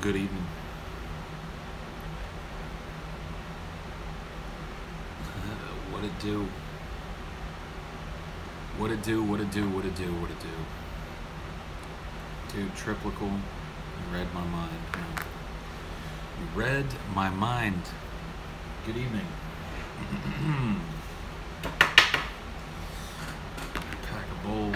Good evening. What it do? What it do? What it do? What it do? What it do? Dude, Triplical, you read my mind, man. You read my mind. Good evening. Pack a bowl.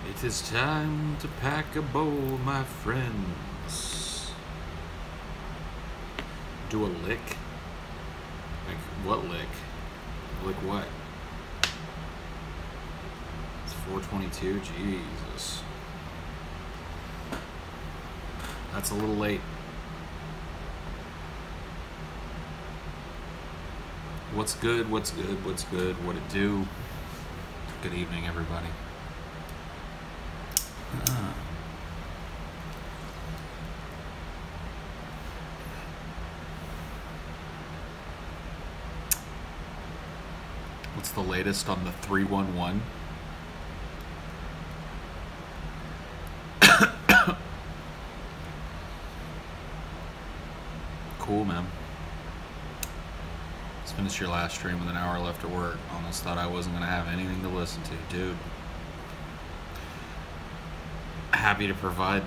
It is time to pack a bowl, my friends. Do a lick? Like, what lick? Lick what? It's 4:22? Jesus. That's a little late. What's good? What's good? What's good? What it do? Good evening, everybody. What's the latest on the 311? Cool, man. Let's finish your last stream with an hour left at work. Almost thought I wasn't going to have anything to listen to. Dude. Happy to provide.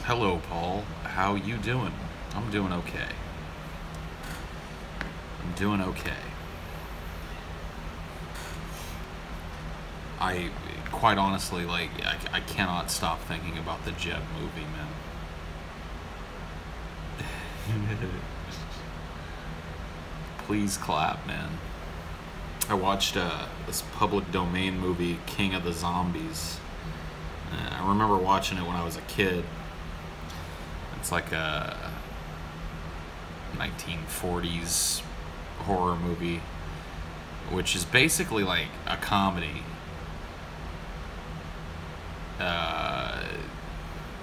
Hello, Paul. How you doing? I'm doing okay. I'm doing okay. I, quite honestly, like, I cannot stop thinking about the Jeb movie, man. Please clap, man. I watched this public domain movie, King of the Zombies. I remember watching it when I was a kid. It's like a 1940s horror movie, which is basically like a comedy.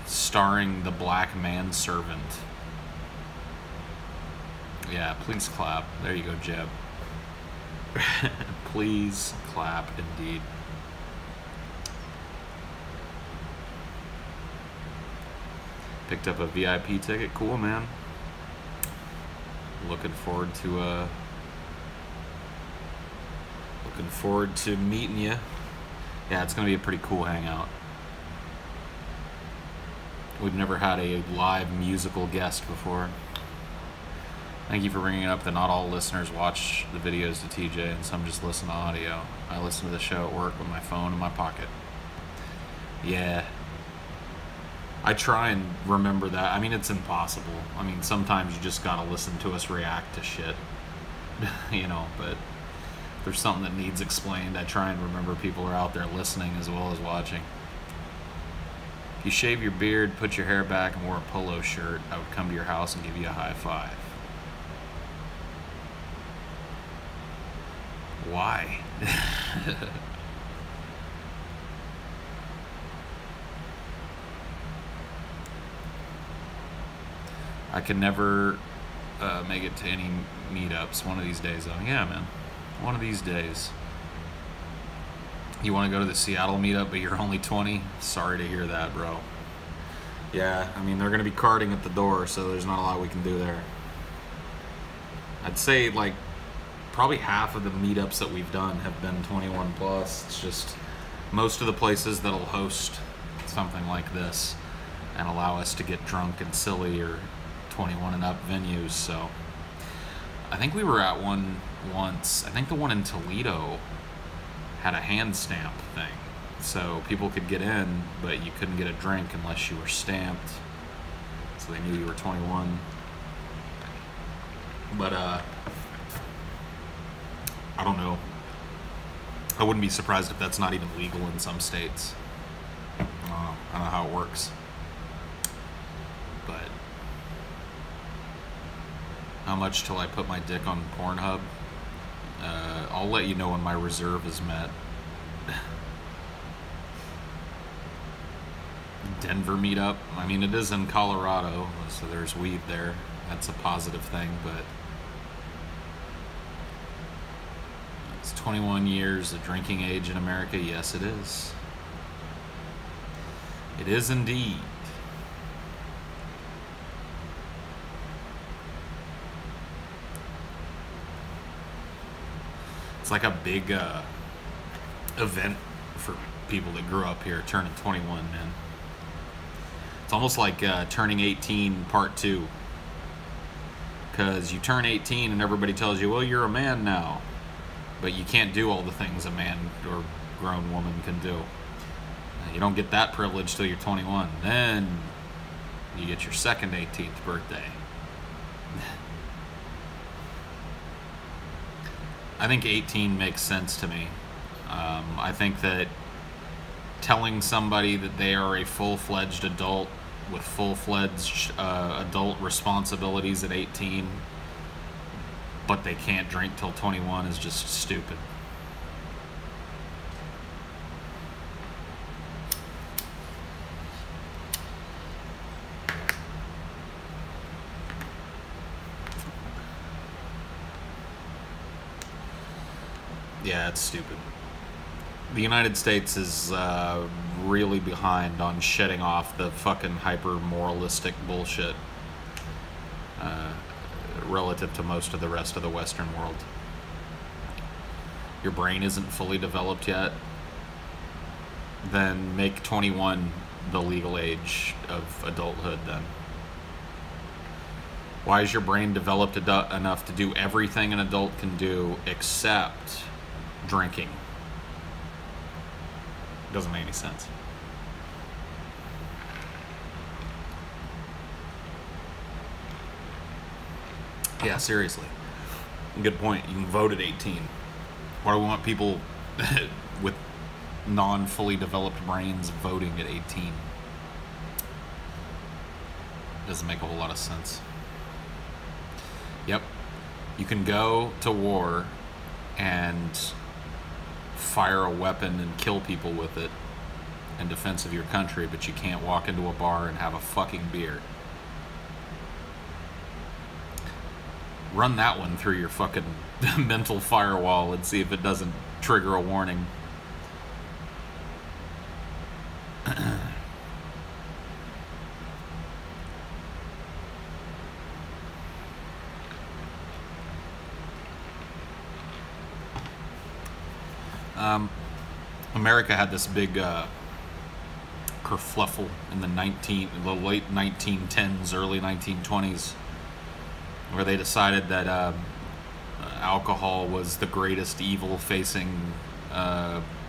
Starring the black manservant. Yeah, please clap. There you go, Jeb. Please clap, indeed. Picked up a VIP ticket. Cool, man. Looking forward to meeting you. Yeah, it's gonna be a pretty cool hangout. We've never had a live musical guest before. Thank you for bringing it up that not all listeners watch the videos to TJ and some just listen to audio. I listen to the show at work with my phone in my pocket. Yeah. I try and remember that. I mean, it's impossible. I mean, sometimes you just gotta listen to us react to shit. You know, but if there's something that needs explained, I try and remember people are out there listening as well as watching. If you shave your beard, put your hair back, and wore a polo shirt, I would come to your house and give you a high five. Why? I can never make it to any meetups. One of these days, though. Yeah, man. One of these days. You want to go to the Seattle meetup, but you're only 20? Sorry to hear that, bro. Yeah, I mean, they're going to be carding at the door, so there's not a lot we can do there. I'd say, like, probably half of the meetups that we've done have been 21 plus. It's just most of the places that'll host something like this and allow us to get drunk and silly or 21 and up venues. So I think we were at one once. I think the one in Toledo had a hand stamp thing, so people could get in, but you couldn't get a drink unless you were stamped, so they knew you were 21. But I don't know. I wouldn't be surprised if that's not even legal in some states. I don't know how it works. But how much till I put my dick on Pornhub? I'll let you know when my reserve is met. Denver meetup. I mean, it is in Colorado, so there's weed there. That's a positive thing, but It's 21 years the drinking age in America. Yes, it is. It is indeed. It's like a big event for people that grew up here turning 21, man. It's almost like turning 18 part 2. Because you turn 18 and everybody tells you, well, you're a man now. But you can't do all the things a man or grown woman can do. You don't get that privilege till you're 21. Then you get your second 18th birthday. I think 18 makes sense to me. I think that telling somebody that they are a full-fledged adult with full-fledged adult responsibilities at 18, but they can't drink till 21 is just stupid. Yeah, it's stupid. The United States is really behind on shedding off the fucking hyper-moralistic bullshit relative to most of the rest of the Western world. Your brain isn't fully developed yet, then make 21 the legal age of adulthood then. Why is your brain developed enough to do everything an adult can do except drinking? Doesn't make any sense. Yeah, seriously. Good point. You can vote at 18. Why do we want people with non-fully developed brains voting at 18? Doesn't make a whole lot of sense. Yep. You can go to war and fire a weapon and kill people with it in defense of your country, but you can't walk into a bar and have a fucking beer. Run that one through your fucking mental firewall and see if it doesn't trigger a warning. America had this big kerfluffle in the late 1910s, early 1920s, where they decided that alcohol was the greatest evil facing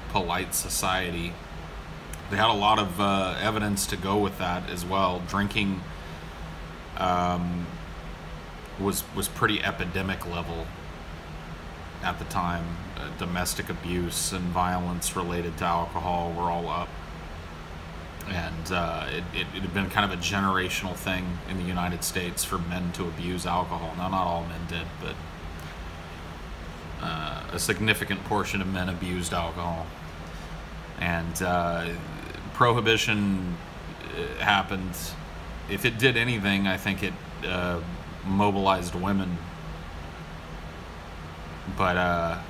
polite society. They had a lot of evidence to go with that as well. Drinking was pretty epidemic level at the time. Domestic abuse and violence related to alcohol were all up. And it had been kind of a generational thing in the United States for men to abuse alcohol. Now, not all men did, but a significant portion of men abused alcohol. And prohibition happened. If it did anything, I think it mobilized women. But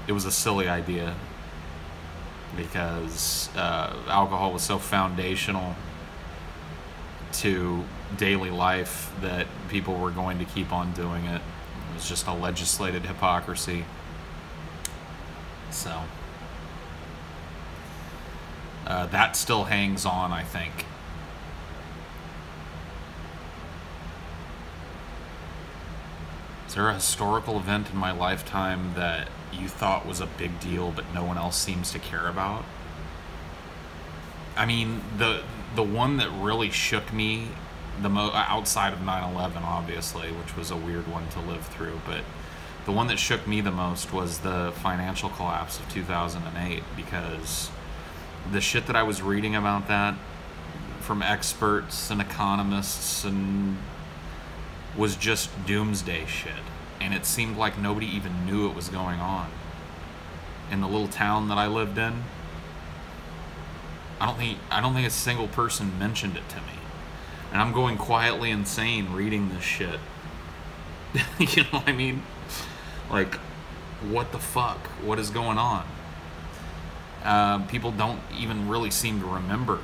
it was a silly idea, because alcohol was so foundational to daily life that people were going to keep on doing it. It was just a legislated hypocrisy. So that still hangs on, I think. Is there a historical event in my lifetime that you thought was a big deal but no one else seems to care about? I mean, the one that really shook me the most, outside of 9/11 obviously, which was a weird one to live through, but the one that shook me the most was the financial collapse of 2008, because the shit that I was reading about that from experts and economists and was just doomsday shit, and it seemed like nobody even knew it was going on. In the little town that I lived in, I don't think a single person mentioned it to me, and I'm going quietly insane reading this shit. You know what I mean? Like, what the fuck? What is going on? People don't even really seem to remember.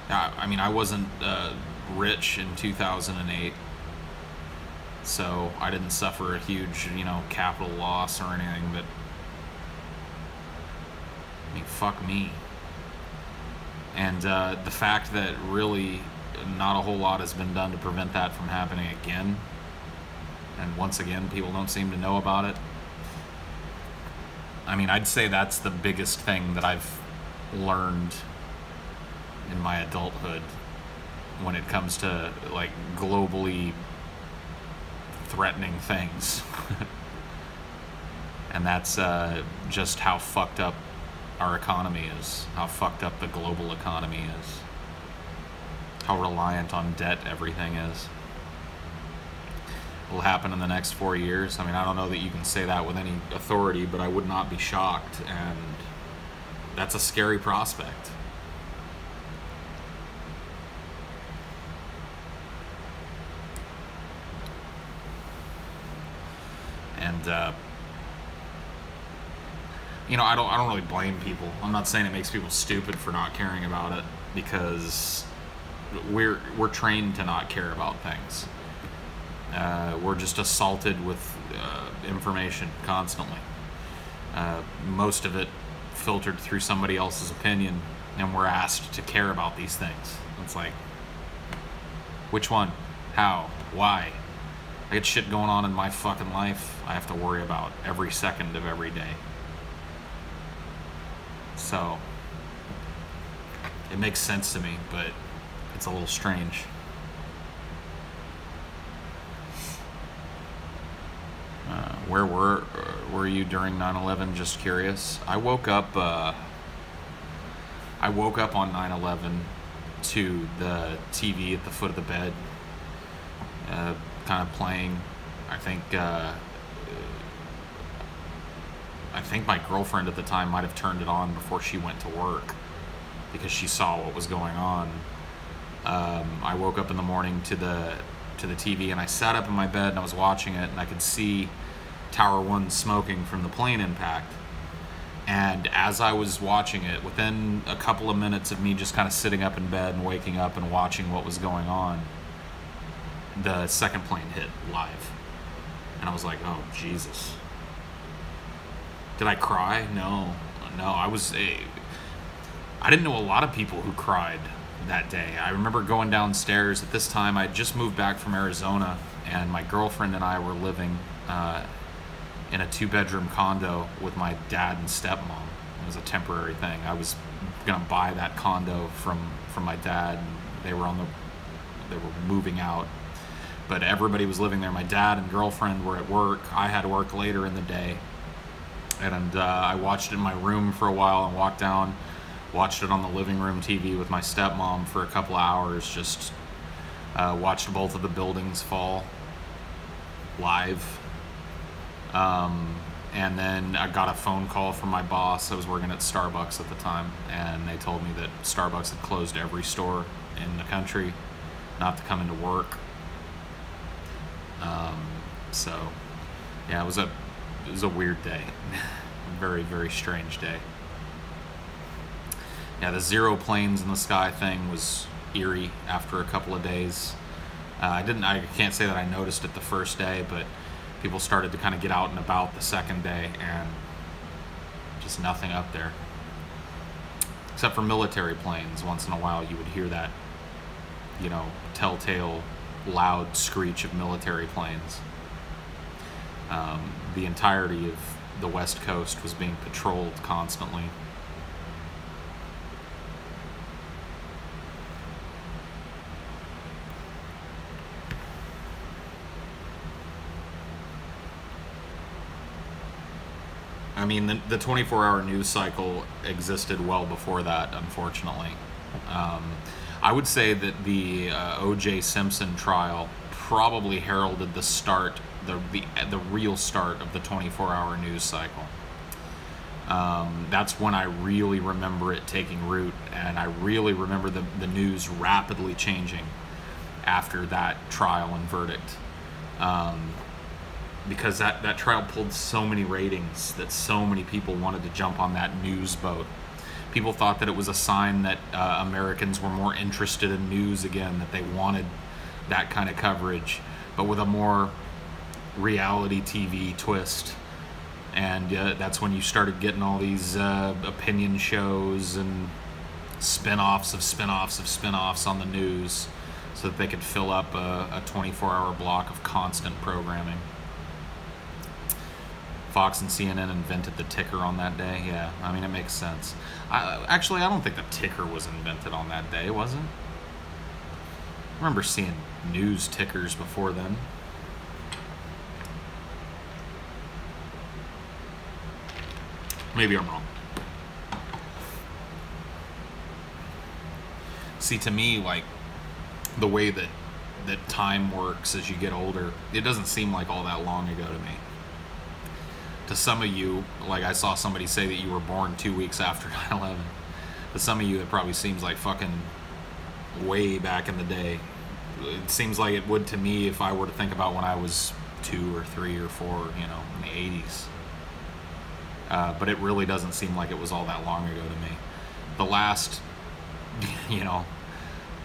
I mean, I wasn't rich in 2008, so I didn't suffer a huge, capital loss or anything, but I mean, fuck me. And the fact that really not a whole lot has been done to prevent that from happening again, and once again, people don't seem to know about it. I mean, I'd say that's the biggest thing that I've learned in my adulthood when it comes to, like, globally threatening things. And that's just how fucked up our economy is, how fucked up the global economy is, how reliant on debt everything is. Will happen in the next 4 years. I mean, I don't know that you can say that with any authority, but I would not be shocked, and that's a scary prospect. And I don't really blame people. I'm not saying it makes people stupid for not caring about it, because we're trained to not care about things. We're just assaulted with information constantly. Most of it filtered through somebody else's opinion, and we're asked to care about these things. It's like, which one? How? Why? I get shit going on in my fucking life I have to worry about every second of every day. So, it makes sense to me, but it's a little strange. Where were you during 9/11? Just curious. I woke up on 9/11 to the TV at the foot of the bed, kind of playing. I think my girlfriend at the time might have turned it on before she went to work, because she saw what was going on. I woke up in the morning to the TV, and I sat up in my bed and I was watching it, and I could see Tower 1 smoking from the plane impact. And as I was watching it, within a couple of minutes of me just kind of sitting up in bed and waking up and watching what was going on, the second plane hit live. And I was like, oh, Jesus. Did I cry? No. I didn't know a lot of people who cried that day. I remember going downstairs. At this time, I just moved back from Arizona, and my girlfriend and I were living in a 2-bedroom condo with my dad and stepmom. It was a temporary thing. I was gonna buy that condo from my dad, and they were moving out, but everybody was living there. My dad and girlfriend were at work. I had work later in the day, and I watched it in my room for a while and walked down, watched it on the living room TV with my stepmom for a couple of hours, just watched both of the buildings fall live. And then I got a phone call from my boss. I was working at Starbucks at the time, and they told me that Starbucks had closed every store in the country, not to come into work. So yeah, it was a weird day. Very, very strange day. Yeah, the zero planes in the sky thing was eerie after a couple of days. I can't say that I noticed it the first day, but people started to kind of get out and about the second day, and just nothing up there. Except for military planes. Once in a while you would hear that, telltale loud screech of military planes. The entirety of the West Coast was being patrolled constantly. I mean, the 24-hour news cycle existed well before that, unfortunately. I would say that the O.J. Simpson trial probably heralded the start, the real start of the 24-hour news cycle. That's when I really remember it taking root, and I really remember the news rapidly changing after that trial and verdict. because that trial pulled so many ratings that so many people wanted to jump on that news boat. People thought that it was a sign that Americans were more interested in news again, that they wanted that kind of coverage, but with a more reality TV twist. And that's when you started getting all these opinion shows and spin-offs of spin-offs of spin-offs on the news, so that they could fill up a 24-hour block of constant programming. Fox and CNN invented the ticker on that day. Yeah, I mean, it makes sense. Actually, I don't think the ticker was invented on that day, was it? I remember seeing news tickers before then. Maybe I'm wrong. See, to me, like, the way that time works as you get older, it doesn't seem like all that long ago to me. To some of you, like I saw somebody say that you were born 2 weeks after 9/11. To some of you, it probably seems like fucking way back in the day. It seems like it would to me if I were to think about when I was 2 or 3 or 4, you know, in the 80s. But it really doesn't seem like it was all that long ago to me. The last, you know,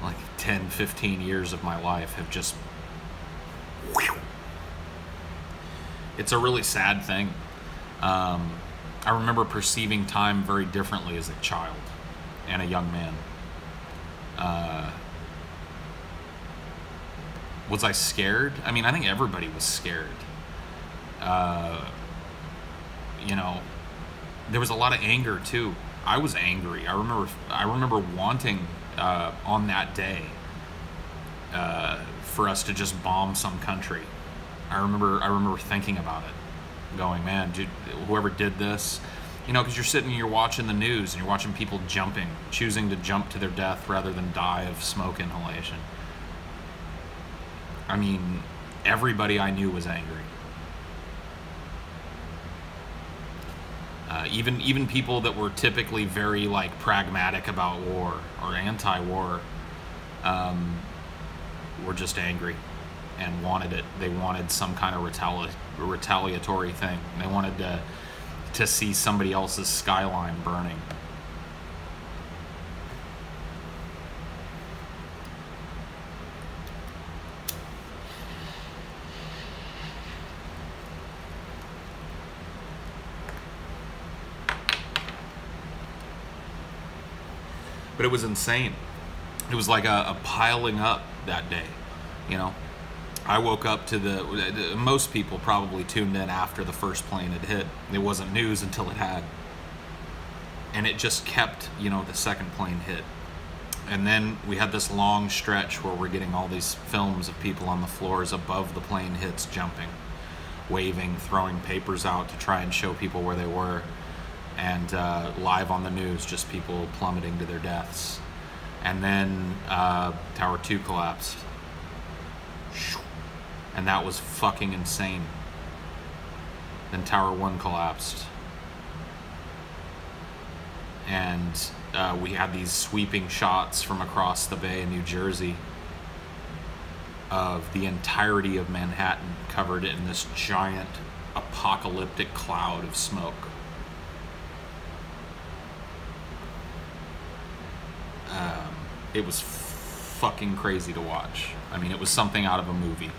like 10, 15 years of my life have just... It's a really sad thing. I remember perceiving time very differently as a child and a young man. Was I scared? I mean, I think everybody was scared. You know, there was a lot of anger too. I was angry. I remember wanting on that day for us to just bomb some country. I remember thinking about it, going, man, dude, whoever did this, you know, because you're sitting, you're watching the news, and you're watching people choosing to jump to their death rather than die of smoke inhalation. I mean, everybody I knew was angry. Even people that were typically very, like, pragmatic about war or anti-war were just angry and wanted it. They wanted some kind of retaliatory thing. They wanted to see somebody else's skyline burning. But it was insane. It was like a piling up that day, you know. I woke up to most people probably tuned in after the first plane had hit. It wasn't news until it had. And it just kept, you know, the second plane hit. And then we had this long stretch where we're getting all these films of people on the floors above the plane hits, jumping, waving, throwing papers out to try and show people where they were. And live on the news, just people plummeting to their deaths. And then Tower 2 collapsed. And that was fucking insane. Then Tower 1 collapsed. And we had these sweeping shots from across the bay in New Jersey of the entirety of Manhattan covered in this giant apocalyptic cloud of smoke. It was fucking crazy to watch. I mean, it was something out of a movie.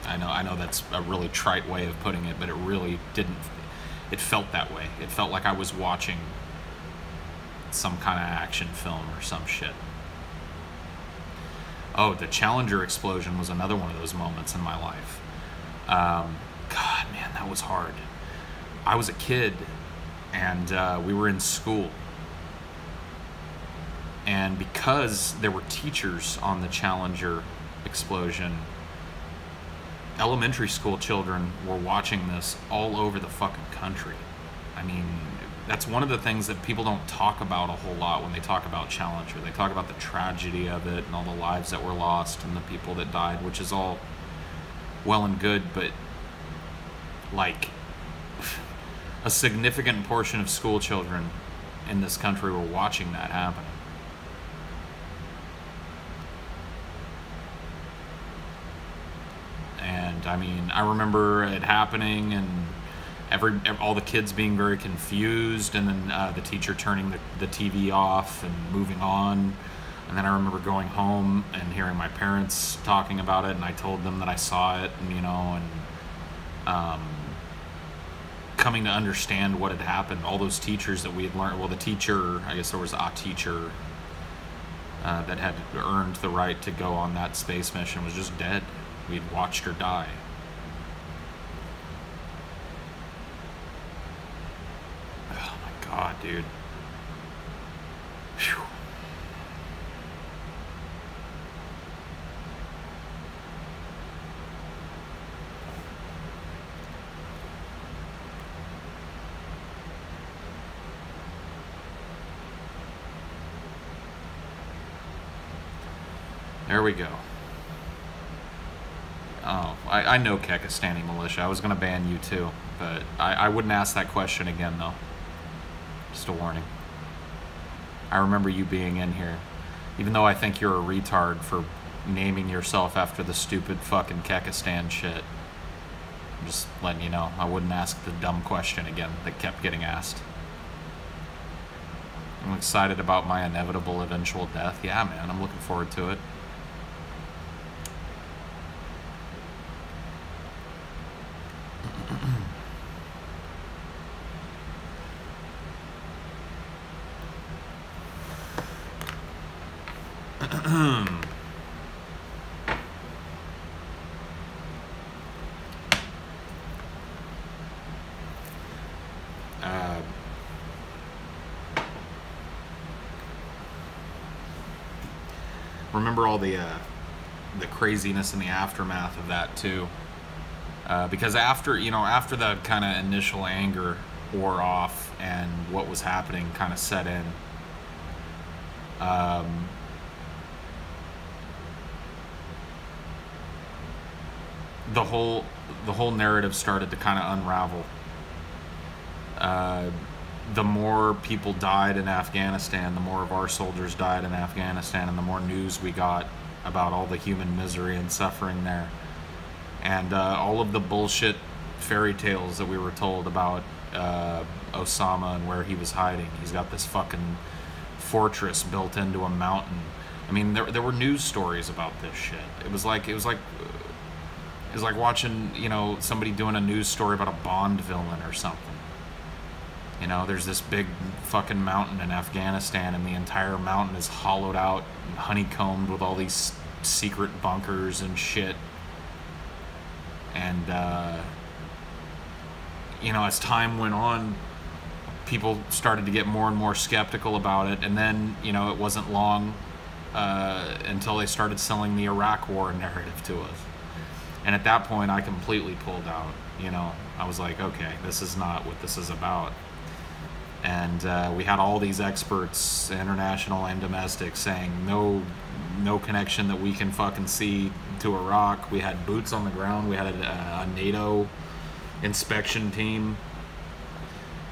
I know that's a really trite way of putting it, but it really didn't. It felt that way. It felt like I was watching some kind of action film or some shit. Oh, the Challenger explosion was another one of those moments in my life. God, man, that was hard. I was a kid, and we were in school. And because there were teachers on the Challenger explosion, elementary school children were watching this all over the fucking country. I mean, that's one of the things that people don't talk about a whole lot when they talk about Challenger. They talk about the tragedy of it and all the lives that were lost and the people that died, which is all well and good, but like a significant portion of school children in this country were watching that happen. And happened. I mean, I remember it happening and all the kids being very confused, and then the teacher turning the TV off and moving on. And then I remember going home and hearing my parents talking about it, and I told them that I saw it, and, you know, and coming to understand what had happened. All those teachers that we had learned, well, the teacher, I guess there was a teacher that had earned the right to go on that space mission was just dead. We'd watched her die. Oh my God, dude. Phew. There we go. Oh, I know Kekistani militia. I was going to ban you too, but I wouldn't ask that question again, though. Just a warning. I remember you being in here. Even though I think you're a retard for naming yourself after the stupid fucking Kekistan shit. I'm just letting you know. I wouldn't ask the dumb question again that kept getting asked. I'm excited about my inevitable eventual death. Yeah, man, I'm looking forward to it. Remember all the craziness and the aftermath of that too, because after the kind of initial anger wore off and what was happening kind of set in, the whole narrative started to kind of unravel. The more people died in Afghanistan, the more of our soldiers died in Afghanistan, and the more news we got about all the human misery and suffering there. And all of the bullshit fairy tales that we were told about Osama and where he was hiding. He's got this fucking fortress built into a mountain. I mean, there were news stories about this shit. It was like watching, you know, somebody doing a news story about a Bond villain or something. You know, there's this big fucking mountain in Afghanistan, and the entire mountain is hollowed out and honeycombed with all these secret bunkers and shit. And, you know, as time went on, people started to get more and more skeptical about it. And then, you know, it wasn't long until they started selling the Iraq War narrative to us. And at that point, I completely pulled out. You know, I was like, okay, this is not what this is about. And we had all these experts, international and domestic, saying no connection that we can fucking see to Iraq. We had boots on the ground. We had a NATO inspection team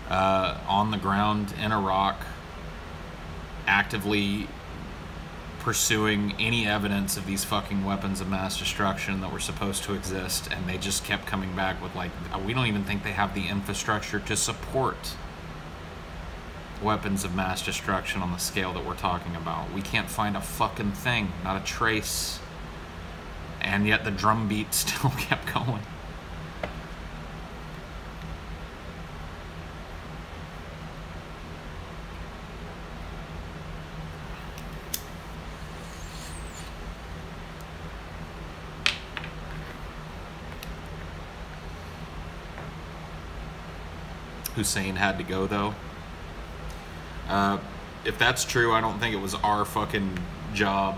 on the ground in Iraq, actively pursuing any evidence of these fucking weapons of mass destruction that were supposed to exist. And they just kept coming back with, like, we don't even think they have the infrastructure to support weapons of mass destruction on the scale that we're talking about. We can't find a fucking thing, not a trace. And yet the drumbeat still kept going. Hussein had to go, though. If that's true, I don't think it was our fucking job.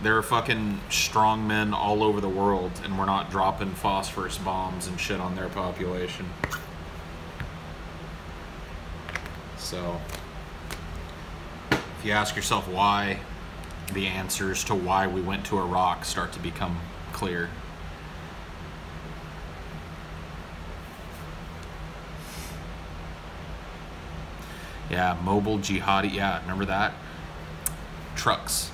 There are fucking strong men all over the world, and we're not dropping phosphorus bombs and shit on their population. So, if you ask yourself why, the answers to why we went to Iraq start to become clear. Yeah, mobile jihadi. Yeah, remember that? Trucks.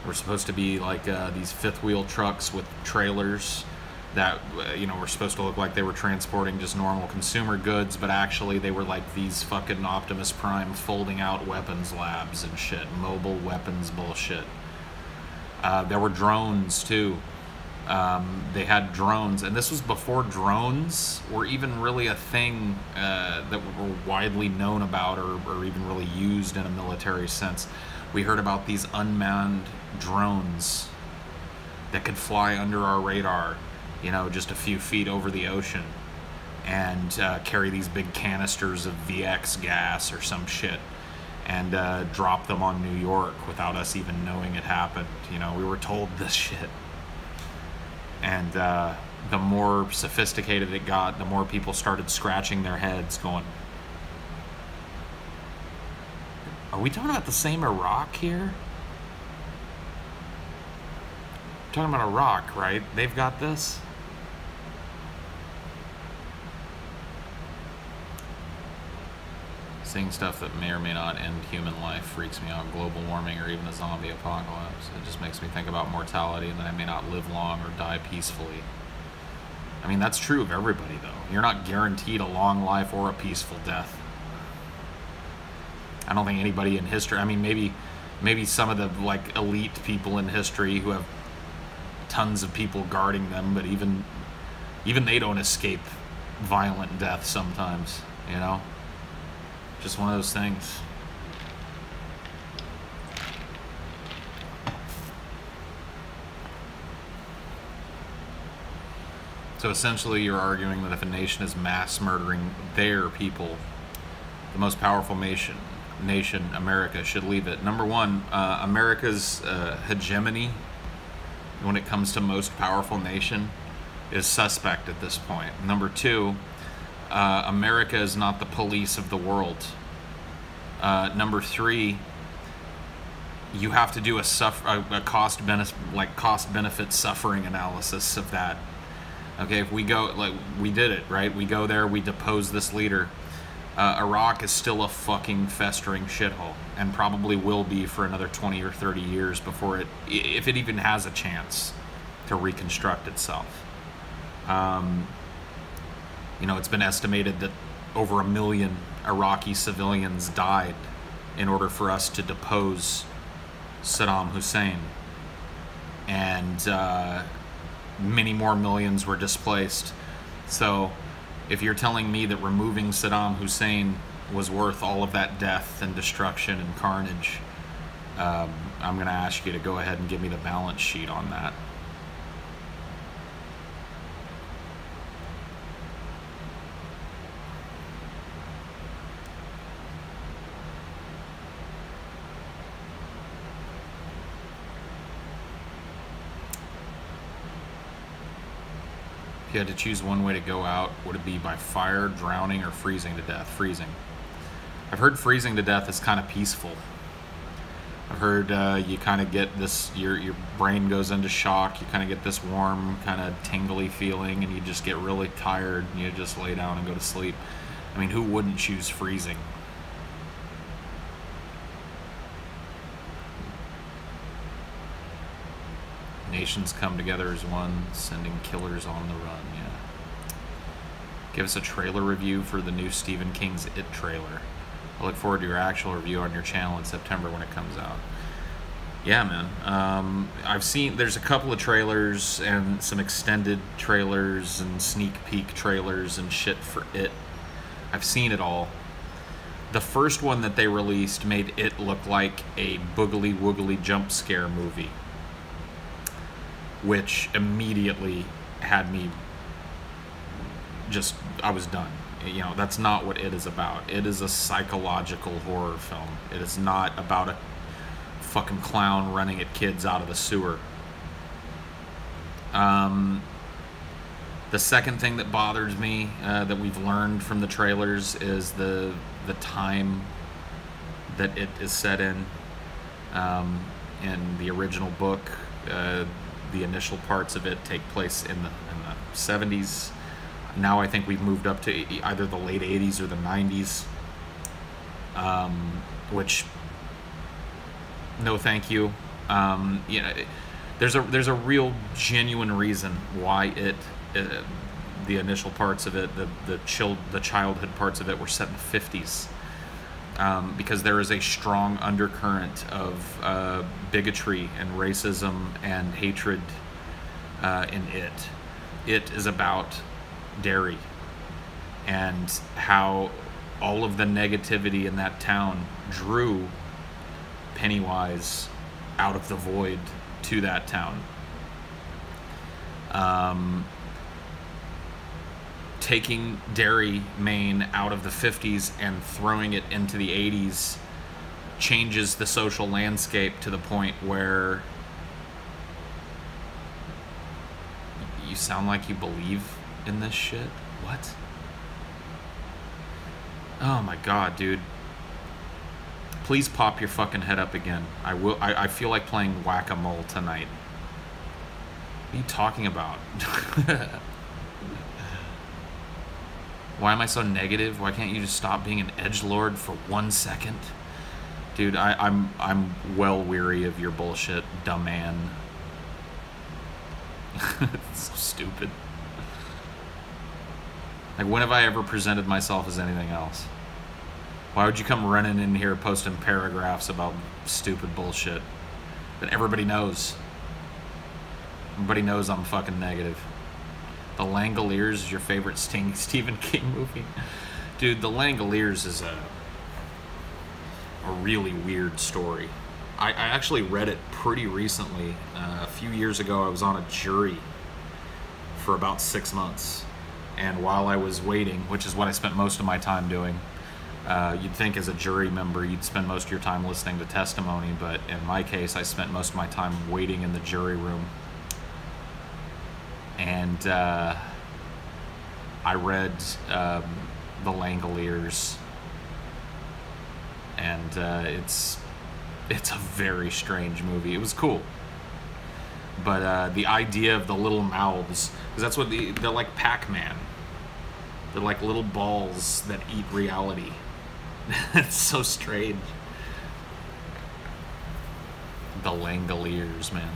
Were supposed to be like these fifth wheel trucks with trailers that were supposed to look like they were transporting just normal consumer goods, but actually they were like these fucking Optimus Prime folding out weapons labs and shit, mobile weapons bullshit. There were drones too. They had drones, and this was before drones were even really a thing that were widely known about or even really used in a military sense. We heard about these unmanned drones that could fly under our radar, just a few feet over the ocean, and carry these big canisters of VX gas or some shit, and drop them on New York without us even knowing it happened. We were told this shit. And the more sophisticated it got, the more people started scratching their heads going, are we talking about the same Iraq here? We're talking about Iraq, right? They've got this? Seeing stuff that may or may not end human life freaks me out. Global warming or even a zombie apocalypse. It just makes me think about mortality and that I may not live long or die peacefully. I mean, that's true of everybody, though. You're not guaranteed a long life or a peaceful death. I don't think anybody in history... I mean, maybe some of the, like, elite people in history who have tons of people guarding them, but even they don't escape violent death sometimes, Just one of those things. So essentially you're arguing that if a nation is mass murdering their people, the most powerful nation, America, should leave it. Number one, America's hegemony when it comes to most powerful nation is suspect at this point. Number two, America is not the police of the world. Number three, you have to do a cost benefit suffering analysis of that. Okay, if we go, like, we did it, right? We go there, we depose this leader. Iraq is still a fucking festering shithole, and probably will be for another 20 or 30 years before if it even has a chance to reconstruct itself. It's been estimated that over 1 million Iraqi civilians died in order for us to depose Saddam Hussein. And many more millions were displaced. So if you're telling me that removing Saddam Hussein was worth all of that death and destruction and carnage, I'm going to ask you to go ahead and give me the balance sheet on that. If you had to choose one way to go out, would it be by fire, drowning, or freezing to death? Freezing. I've heard freezing to death is kind of peaceful. I've heard you kind of get this, your brain goes into shock, you kind of get this warm, kind of tingly feeling, and you just get really tired, and you just lay down and go to sleep. I mean, who wouldn't choose freezing? Nations come together as one, sending killers on the run, yeah. Give us a trailer review for the new Stephen King's It trailer. I look forward to your actual review on your channel in September when it comes out. Yeah, man. I've seen, there's a couple of trailers and some extended trailers and sneak peek trailers and shit for It. I've seen it all. The first one that they released made It look like a boogly woogly jump scare movie, which immediately had me just, I was done. That's not what It is about. It is a psychological horror film. It is not about a fucking clown running at kids out of the sewer. The second thing that bothers me, that we've learned from the trailers, is the time that it is set in. In the original book, the initial parts of it take place in the 70s. Now I think we've moved up to either the late 80s or the 90s, which, no thank you. You know, there's a real genuine reason why the initial parts of it, the childhood parts of it, were set in the 50s. Because there is a strong undercurrent of bigotry and racism and hatred in it. It is about Derry and how all of the negativity in that town drew Pennywise out of the void to that town. Taking Derry, Maine out of the 50s and throwing it into the 80s changes the social landscape to the point where you sound like you believe in this shit. What? Oh my god, dude. Please pop your fucking head up again. I feel like playing whack-a-mole tonight. What are you talking about? Why am I so negative? Why can't you just stop being an edgelord for 1 second? Dude, I'm well weary of your bullshit, dumb man. It's so stupid. Like, when have I ever presented myself as anything else? Why would you come running in here posting paragraphs about stupid bullshit that everybody knows? Everybody knows I'm fucking negative. The Langoliers is your favorite Stephen King movie? Dude, The Langoliers is a really weird story. I actually read it pretty recently. A few years ago, I was on a jury for about 6 months. And while I was waiting, which is what I spent most of my time doing, you'd think as a jury member you'd spend most of your time listening to testimony, but in my case I spent most of my time waiting in the jury room. And I read The Langoliers, and it's a very strange movie. It was cool, but the idea of the little mouths, because that's what they're like Pac-Man. They're like little balls that eat reality. It's so strange. The Langoliers, man.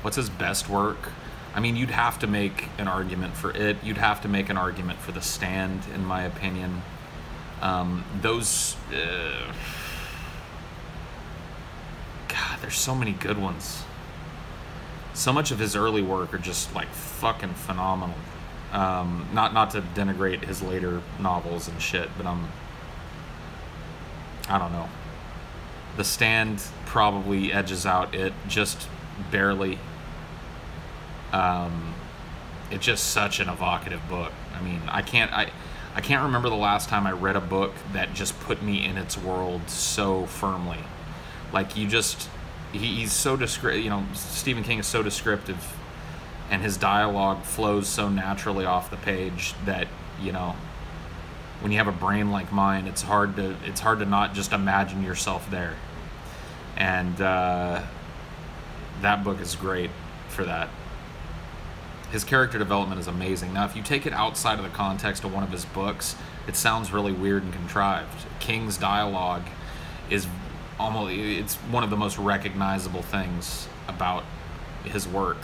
What's his best work? I mean, you'd have to make an argument for it. You'd have to make an argument for The Stand, in my opinion. God, there's so many good ones. So much of his early work are just like fucking phenomenal. Not to denigrate his later novels and shit, but I don't know. The Stand probably edges out it just barely. It's just such an evocative book. I mean, I can't remember the last time I read a book that just put me in its world so firmly. Like, he's so descriptive. You know, Stephen King is so descriptive, and his dialogue flows so naturally off the page that, you know, when you have a brain like mine, it's hard to not just imagine yourself there. And that book is great for that. His character development is amazing. Now, if you take it outside of the context of one of his books, it sounds really weird and contrived. King's dialogue is it's one of the most recognizable things about his work.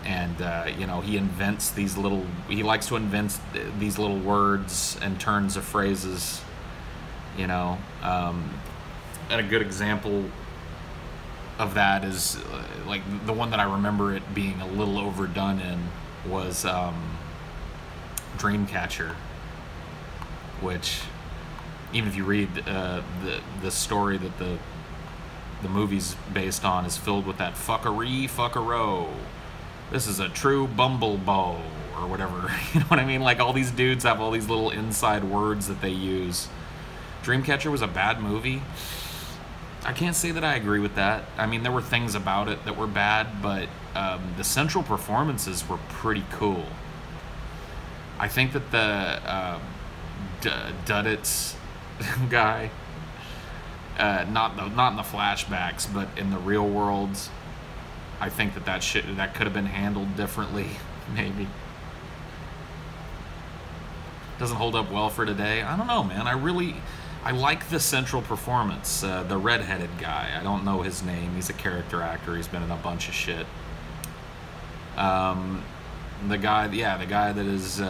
And you know, he likes to invent these little words and turns of phrases, you know. And a good example of that is like the one that I remember it being a little overdone in was Dreamcatcher, which, even if you read the story that the movie's based on, is filled with that fuckero. This is a true bumblebow, or whatever. You know what I mean? Like, all these dudes have all these little inside words that they use. Dreamcatcher was a bad movie. I can't say that I agree with that. I mean, there were things about it that were bad, but the central performances were pretty cool. I think that the Duddits guy, not in the flashbacks, but in the real world, I think that could have been handled differently, maybe. Doesn't hold up well for today. I don't know, man. I like the central performance. The redheaded guy. I don't know his name. He's a character actor. He's been in a bunch of shit. The guy that is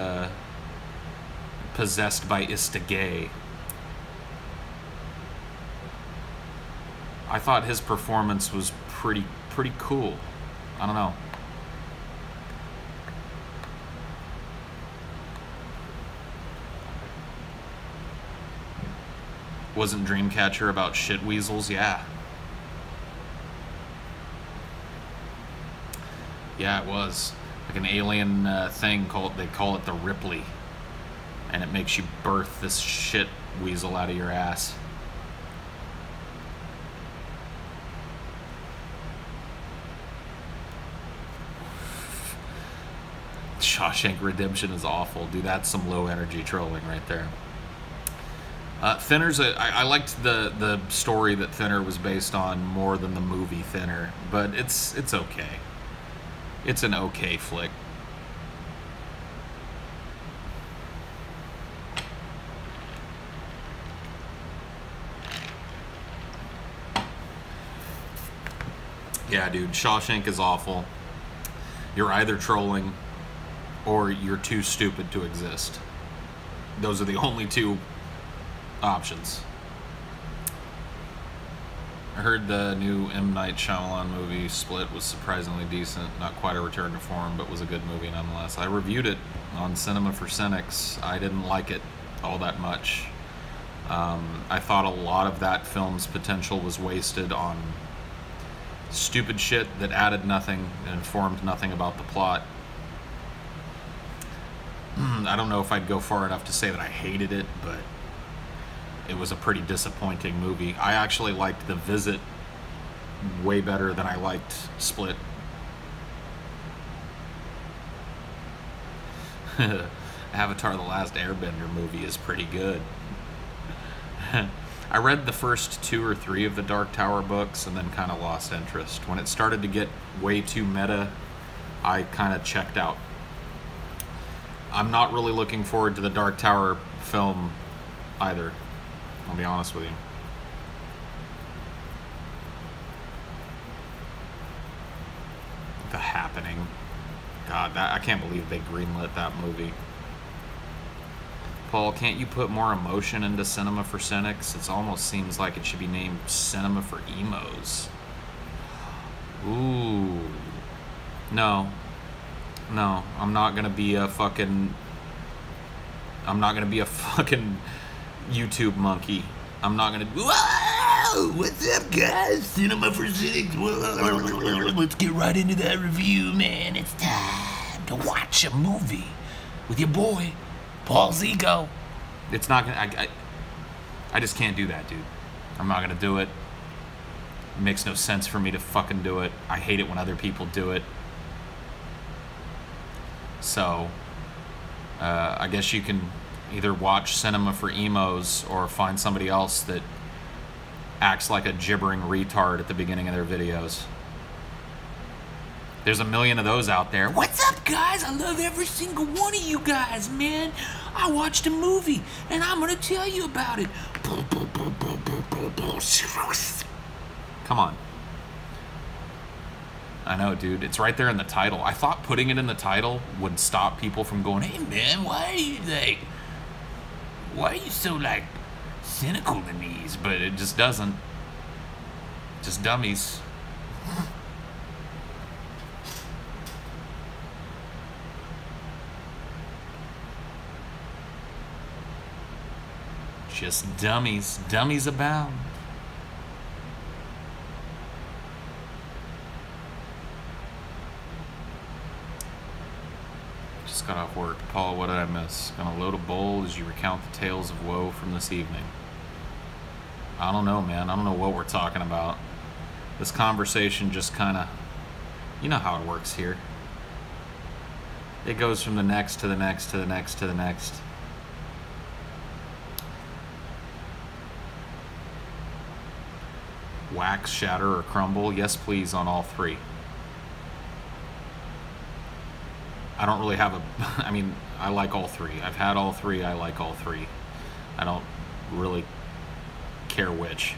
possessed by Istagay. I thought his performance was pretty cool. I don't know. Wasn't Dreamcatcher about shit weasels? Yeah. Yeah, it was. Like an alien thing they call it the Ripley. And it makes you birth this shit weasel out of your ass. Shawshank Redemption is awful. Dude, that's some low energy trolling right there. Thinner's I liked the story that Thinner was based on more than the movie Thinner, but it's okay. It's an okay flick. Yeah, dude, Shawshank is awful. You're either trolling or you're too stupid to exist. Those are the only two options. I heard the new M. Night Shyamalan movie, Split, was surprisingly decent. Not quite a return to form, but was a good movie nonetheless. I reviewed it on Cinema for Cynics. I didn't like it all that much. I thought a lot of that film's potential was wasted on stupid shit that added nothing and informed nothing about the plot. I don't know if I'd go far enough to say that I hated it, but it was a pretty disappointing movie. I actually liked The Visit way better than I liked Split. Avatar: The Last Airbender movie is pretty good. I read the first 2 or 3 of the Dark Tower books and then kind of lost interest. When it started to get way too meta, I kind of checked out. I'm not really looking forward to the Dark Tower film either. I'll be honest with you. The Happening. God, I can't believe they greenlit that movie. Paul, can't you put more emotion into Cinema for Cynics? It almost seems like it should be named Cinema for Emos. Ooh. No. No, I'm not gonna be a fucking YouTube monkey. I'm not gonna. Whoa! What's up, guys? Cinema for Cynics. Let's get right into that review, man. It's time to watch a movie with your boy, Paul Zico. It's not gonna. I just can't do that, dude. I'm not gonna do it. It makes no sense for me to fucking do it. I hate it when other people do it. So, I guess you can either watch Cinema for Emos or find somebody else that acts like a gibbering retard at the beginning of their videos. There's a million of those out there. What's up, guys? I love every single one of you guys, man. I watched a movie, and I'm gonna tell you about it. Come on. I know, dude. It's right there in the title. I thought putting it in the title would stop people from going, hey, man, why are you so, like, cynical to these? But it just doesn't. Just dummies. Just dummies. Dummies abound. Just got off work. Paul, what did I miss? Gonna load a bowl as you recount the tales of woe from this evening. I don't know, man. I don't know what we're talking about. This conversation just kind of... You know how it works here. It goes from the next to the next to the next to the next. Wax, shatter, or crumble? Yes, please, on all 3. I don't really have a... I mean, I like all 3. I've had all 3. I like all 3. I don't really care which.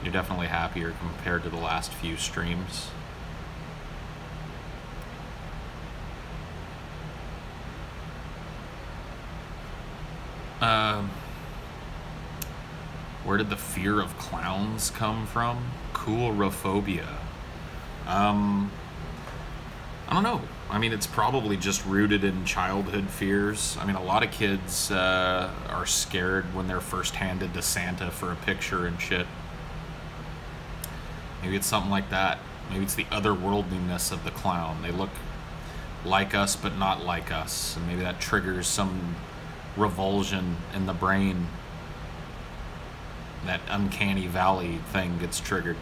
You're definitely happier compared to the last few streams. Where did the fear of clowns come from? Coulrophobia. I don't know. I mean, it's probably just rooted in childhood fears. I mean, a lot of kids are scared when they're first handed to Santa for a picture and shit. Maybe it's something like that. Maybe it's the otherworldliness of the clown. They look like us, but not like us. And maybe that triggers some revulsion in the brain. That uncanny valley thing gets triggered.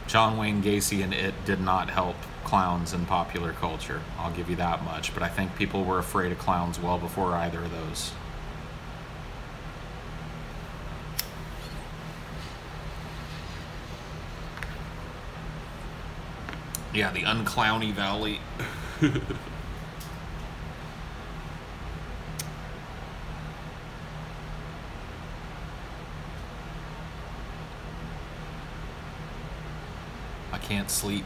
John Wayne Gacy and It did not help clowns in popular culture. I'll give you that much. But I think people were afraid of clowns well before either of those. Yeah, the unclowny valley. I can't sleep.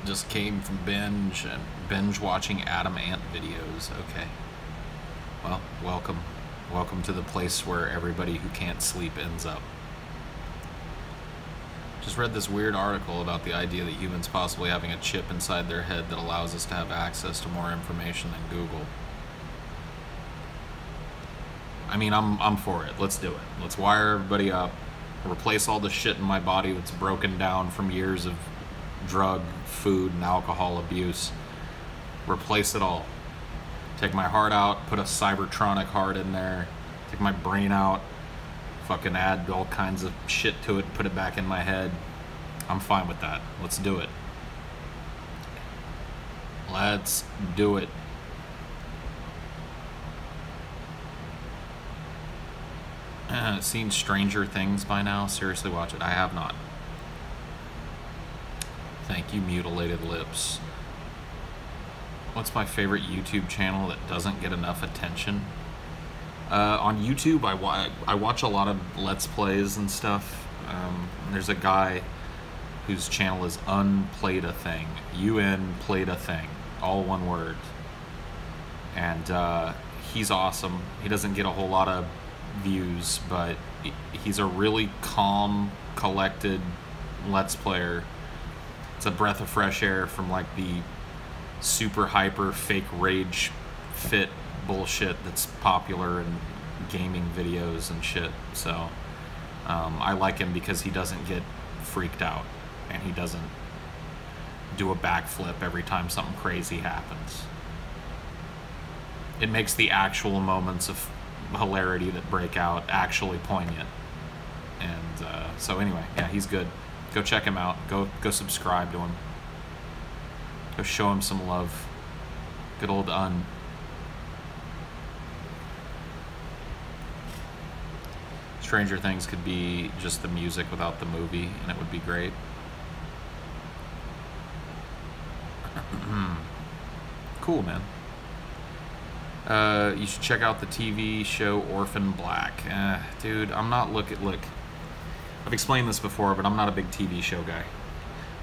Just came from binge watching Adam Ant videos. Okay. Well, welcome. Welcome to the place where everybody who can't sleep ends up. Just read this weird article about the idea that humans possibly having a chip inside their head that allows us to have access to more information than Google. I mean, I'm for it. Let's do it. Let's wire everybody up. Replace all the shit in my body that's broken down from years of drug, food, and alcohol abuse. Replace it all. Take my heart out, put a Cybertronic heart in there, take my brain out, fucking add all kinds of shit to it, put it back in my head. I'm fine with that. Let's do it. Let's do it. Seen Stranger Things by now? Seriously, watch it. I have not. Thank you, Mutilated Lips. What's my favorite YouTube channel that doesn't get enough attention? On YouTube, I watch a lot of Let's Plays and stuff. There's a guy whose channel is Unplayed a Thing. Played a Thing. All one word. And he's awesome. He doesn't get a whole lot of views, but he's a really calm, collected Let's Player. It's a breath of fresh air from like the super hyper fake rage fit bullshit that's popular in gaming videos and shit. So I like him because he doesn't get freaked out and he doesn't do a backflip every time something crazy happens. It makes the actual moments of hilarity that break out actually poignant. And so anyway, yeah, he's good. Go check him out. Go subscribe to him. Go show him some love. Good old Un. Stranger Things could be just the music without the movie, and it would be great. Cool, man. You should check out the TV show Orphan Black. Dude, I'm not look. I've explained this before, but I'm not a big TV show guy.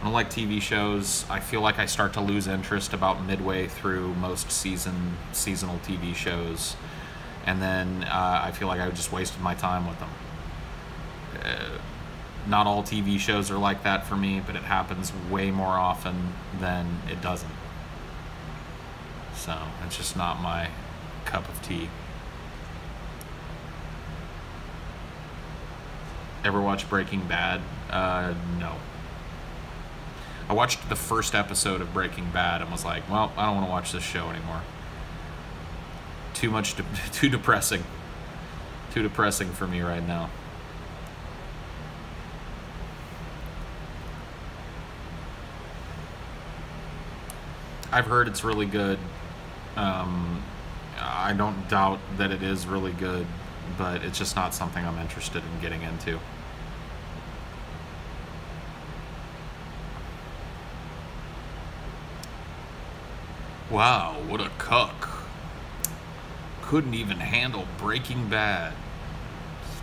I don't like TV shows. I feel like I start to lose interest about midway through most seasonal TV shows, and then I feel like I just wasted my time with them. Not all TV shows are like that for me, but it happens way more often than it doesn't. So it's just not my cup of tea. Ever watch Breaking Bad? No. I watched the first episode of Breaking Bad and was like, well, I don't want to watch this show anymore. Too depressing. Too depressing for me right now. I've heard it's really good. I don't doubt that it is really good, but it's just not something I'm interested in getting into. Wow, what a cuck. Couldn't even handle Breaking Bad.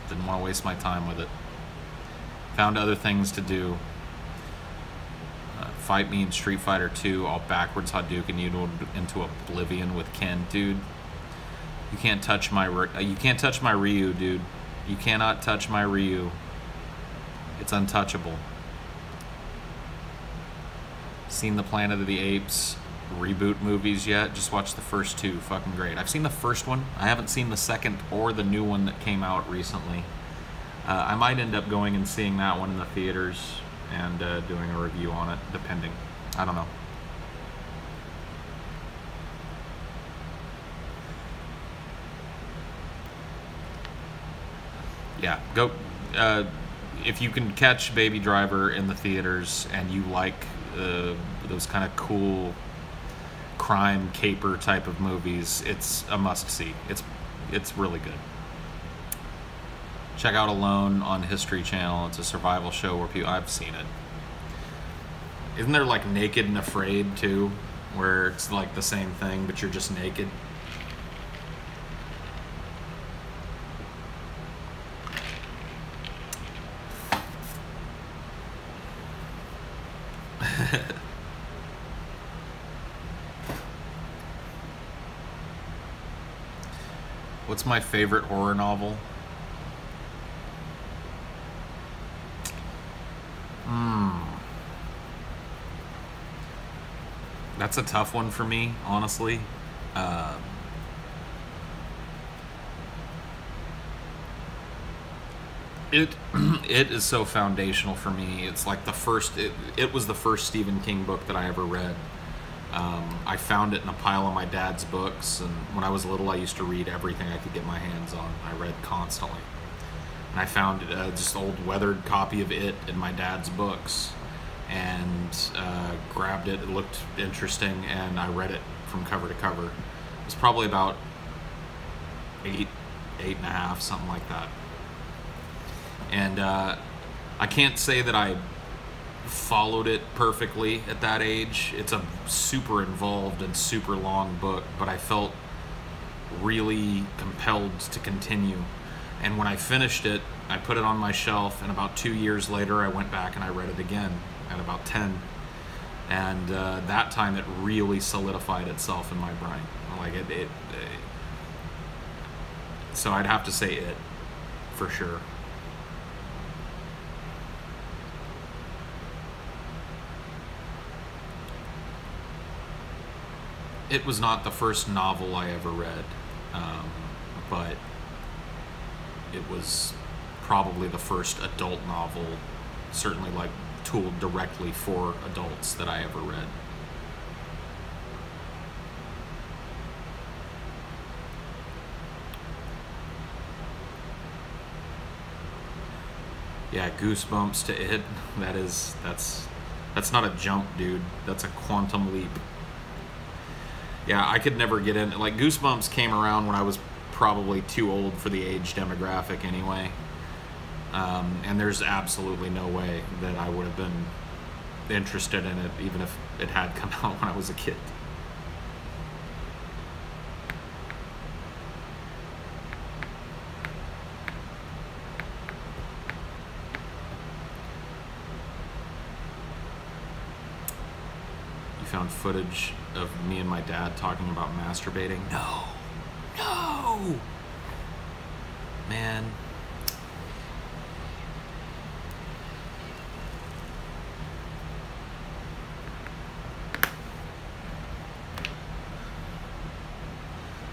Didn't want to waste my time with it. Found other things to do. Fight me in Street Fighter 2. I'll backwards Hadouken you into oblivion with Ken, dude. You can't touch my Ryu, dude. You cannot touch my Ryu. It's untouchable. Seen the Planet of the Apes reboot movies yet? Just watched the first two. Fucking great. I've seen the first one. I haven't seen the second or the new one that came out recently. I might end up going and seeing that one in the theaters and doing a review on it, depending. I don't know. Yeah, go. If you can catch Baby Driver in the theaters and you like those kind of cool crime caper type of movies, it's a must-see. It's really good. Check out Alone on History Channel. It's a survival show where people... I've seen it. Isn't there like Naked and Afraid too, where it's like the same thing but you're just naked? What's my favorite horror novel? That's a tough one for me, honestly. It is so foundational for me. It's like the first. It was the first Stephen King book that I ever read. I found it in a pile of my dad's books, and when I was little, I used to read everything I could get my hands on. I read constantly, and I found just an old weathered copy of it in my dad's books, and grabbed it. It looked interesting, and I read it from cover to cover. It was probably about eight and a half, something like that. And I can't say that I followed it perfectly at that age. It's a super involved and super long book, but I felt really compelled to continue. And when I finished it, I put it on my shelf, and about 2 years later I went back and I read it again at about 10. And that time it really solidified itself in my brain. Like so I'd have to say it, for sure. It was not the first novel I ever read, but it was probably the first adult novel, certainly like tooled directly for adults, that I ever read. Yeah, Goosebumps to it. That's not a jump, dude. That's a quantum leap. Yeah, I could never get in. Like, Goosebumps came around when I was probably too old for the age demographic anyway. And there's absolutely no way that I would have been interested in it, even if it had come out when I was a kid. Found footage of me and my dad talking about masturbating. No, man.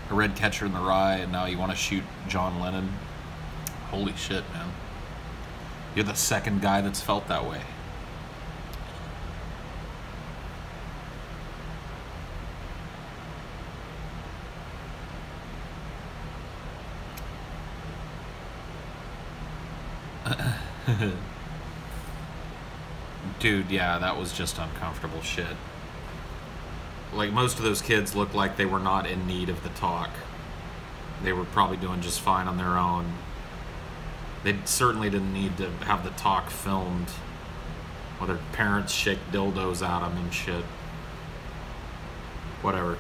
I read Catcher in the Rye, and now you want to shoot John Lennon? Holy shit, man. You're the second guy that's felt that way. Dude, yeah, that was just uncomfortable shit. Like, most of those kids looked like they were not in need of the talk. They were probably doing just fine on their own. They certainly didn't need to have the talk filmed, while their parents shake dildos at them and shit. Whatever.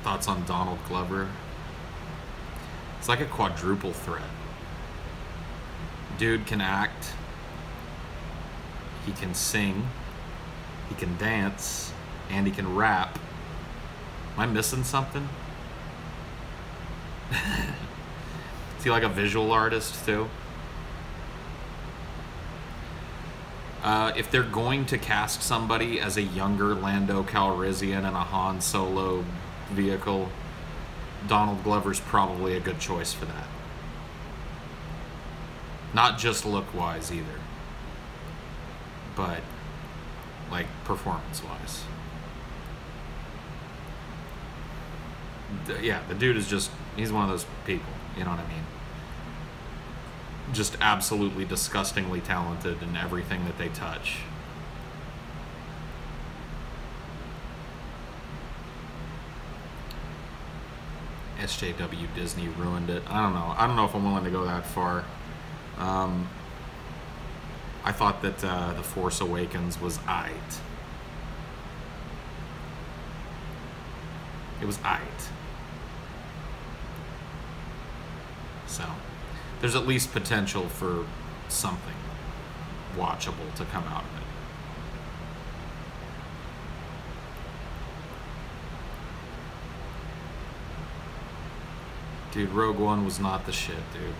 Thoughts on Donald Glover? It's like a quadruple threat. Dude can act, he can sing, he can dance, and he can rap. Am I missing something? Is he like a visual artist too? If they're going to cast somebody as a younger Lando Calrissian in a Han Solo vehicle, Donald Glover's probably a good choice for that. Not just look-wise either, but like performance-wise. Yeah, the dude is just, he's one of those people, you know what I mean? Just absolutely disgustingly talented in everything that they touch. SJW Disney ruined it. I don't know. I don't know if I'm willing to go that far. I thought that The Force Awakens was aight. It was aight. So, there's at least potential for something watchable to come out of it. Dude, Rogue One was not the shit, dude.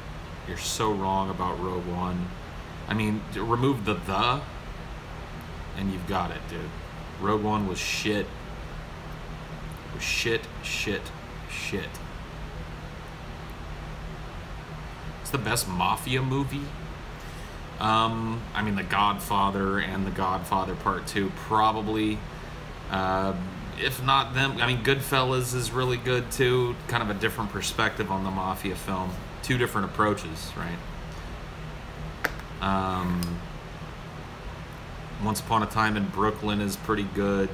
You're so wrong about Rogue One. I mean, remove the and you've got it, dude. Rogue One was shit. It was shit. It's the best mafia movie. I mean, The Godfather and The Godfather Part 2 probably. If not them, I mean, Goodfellas is really good too. Kind of a different perspective on the mafia film. Two different approaches, right? Once Upon a Time in Brooklyn is pretty good.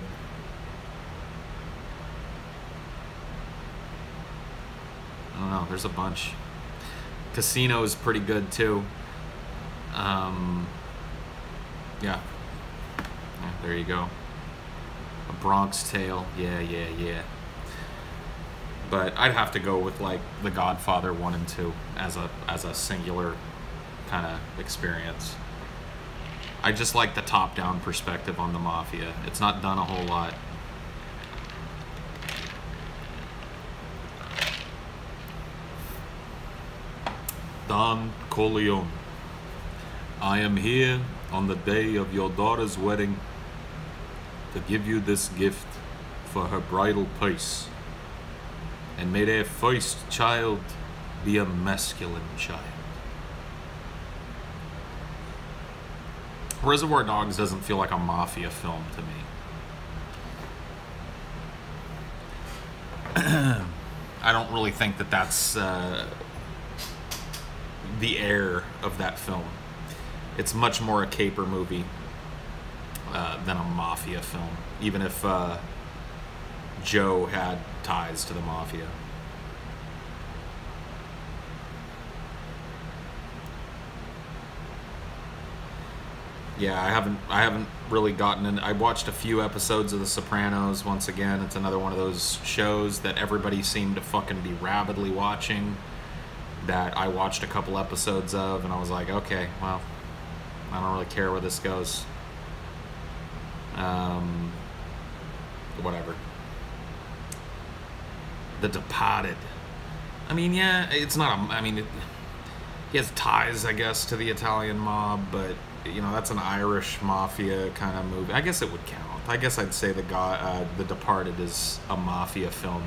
I don't know, there's a bunch. Casino is pretty good too. Yeah, there you go. A Bronx Tale, yeah. But I'd have to go with like The Godfather 1 and 2 as a singular kind of experience. I just like the top-down perspective on the mafia. It's not done a whole lot. Don Corleone, I am here on the day of your daughter's wedding to give you this gift for her bridal piece. And may their first child be a masculine child. Reservoir Dogs doesn't feel like a mafia film to me. I don't really think that that's the air of that film. It's much more a caper movie than a mafia film, even if Joe had ties to the mafia. Yeah, I haven't really gotten in. I watched a few episodes of The Sopranos. Once again, it's another one of those shows that everybody seemed to fucking be rabidly watching, that I watched a couple episodes of, and I was like, okay, well, I don't really care where this goes. Whatever. The Departed. I mean, yeah, it's not a, I mean, he has ties, I guess, to the Italian mob, but, you know, that's an Irish mafia kind of movie. I guess it would count. I guess I'd say The Departed is a mafia film.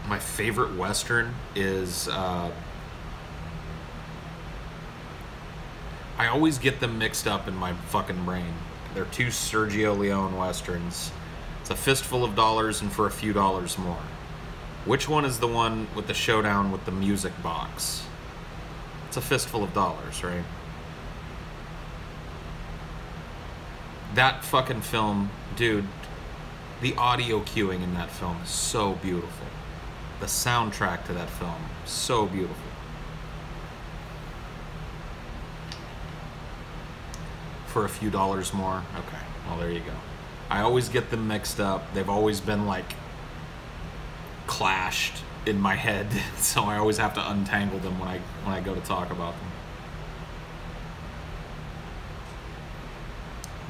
My favorite Western is, I always get them mixed up in my fucking brain. They're two Sergio Leone Westerns. It's A Fistful of Dollars and For a Few Dollars More. Which one is the one with the showdown with the music box? It's A Fistful of Dollars, right? That fucking film, dude, the audio cueing in that film is so beautiful. The soundtrack to that film, so beautiful. For a few dollars more. Okay, well there you go. I always get them mixed up. They've always been like clashed in my head, so I always have to untangle them when I go to talk about them.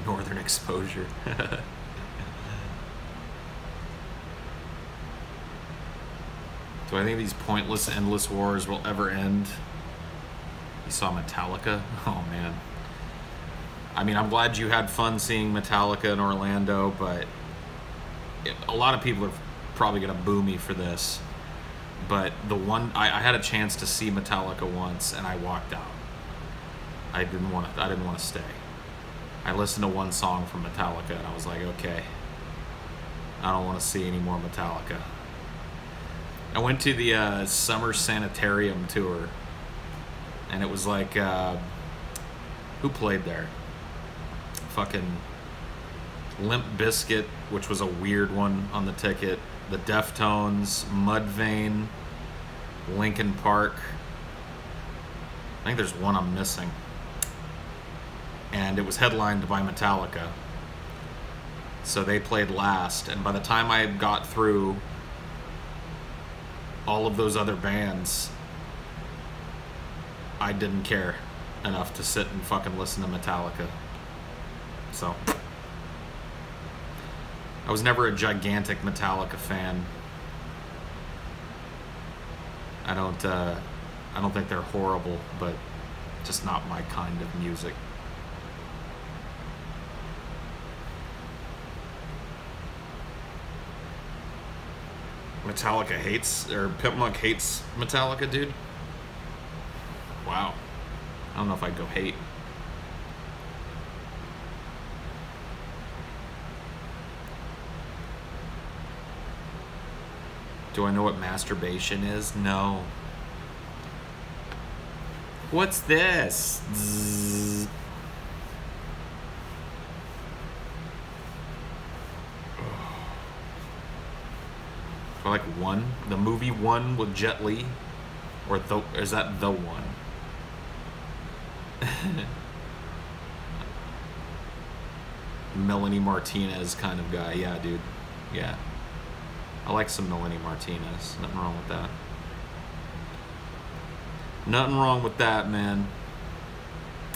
Northern Exposure. Do I think these pointless, endless wars will ever end? You saw Metallica? Oh man. I mean, I'm glad you had fun seeing Metallica in Orlando, but a lot of people are probably gonna boo me for this. But the one I had a chance to see Metallica once, and I walked out. I didn't want to stay. I listened to one song from Metallica, and I was like, okay, I don't want to see any more Metallica. I went to the Summer Sanitarium tour, and it was like, who played there? Fucking Limp Bizkit, which was a weird one on the ticket. The Deftones, Mudvayne, Linkin Park. I think there's one I'm missing. And it was headlined by Metallica. So they played last, and by the time I got through all of those other bands, I didn't care enough to sit and fucking listen to Metallica. So I was never a gigantic Metallica fan. I don't think they're horrible, but just not my kind of music. Metallica hates, or Pimp Monk hates Metallica, dude? Wow. I don't know if I'd go hate. Do I know what masturbation is? No. What's this? Zzz. I like One, the movie One with Jet Li, or is that The One? Melanie Martinez kind of guy, yeah, dude, yeah. I like some Melanie Martinez. Nothing wrong with that. Nothing wrong with that, man.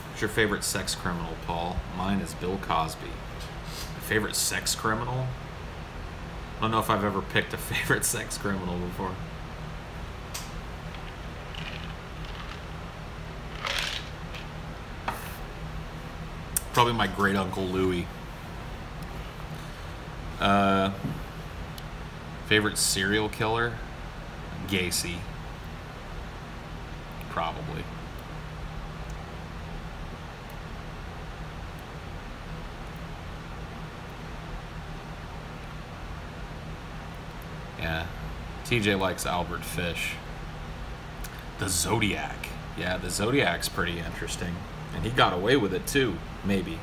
What's your favorite sex criminal, Paul? Mine is Bill Cosby. My favorite sex criminal? I don't know if I've ever picked a favorite sex criminal before. Probably my great uncle Louis. Favorite serial killer? Gacy. Probably. Yeah. TJ likes Albert Fish. The Zodiac. Yeah, the Zodiac's pretty interesting. And he got away with it too, maybe.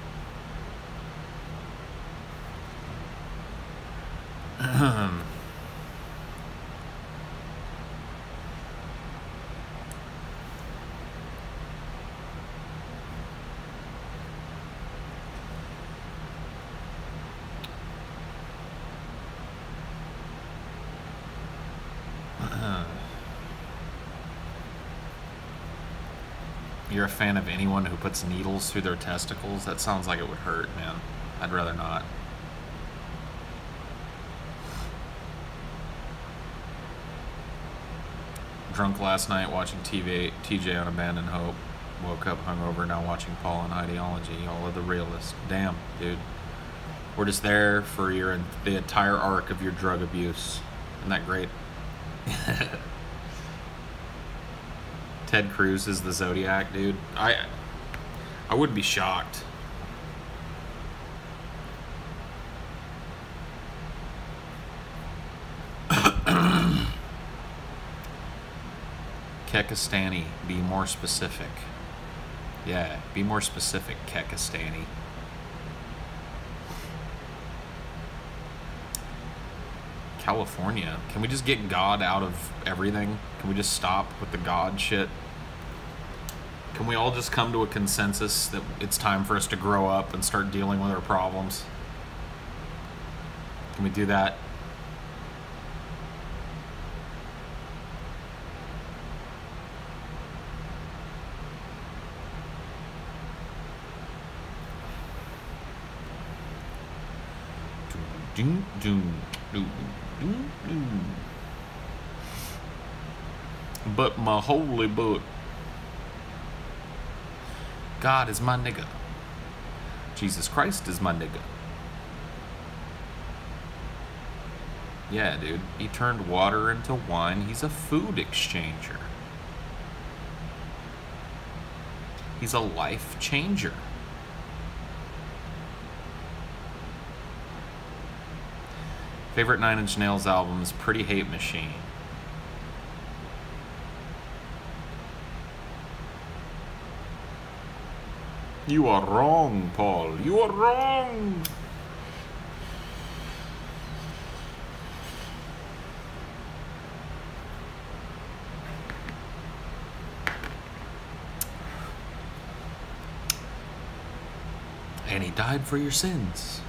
You're a fan of anyone who puts needles through their testicles? That sounds like it would hurt, man. I'd rather not. Drunk last night watching TJ on Abandoned Hope. Woke up hungover, now watching Paul on Highdeology. Y'all are the realest. Damn, dude. We're just there for the entire arc of your drug abuse. Isn't that great? Ted Cruz is the Zodiac, dude. I would be shocked. Kekistani, be more specific. Yeah, be more specific, California. Can we just get God out of everything? Can we just stop with the God shit? Can we all just come to a consensus that it's time for us to grow up and start dealing with our problems? Can we do that? But my holy book, God is my nigga. Jesus Christ is my nigga. Yeah, dude. He turned water into wine. He's a food exchanger. He's a life changer. Favorite Nine Inch Nails album is Pretty Hate Machine. You are wrong, Paul. You are wrong. And he died for your sins.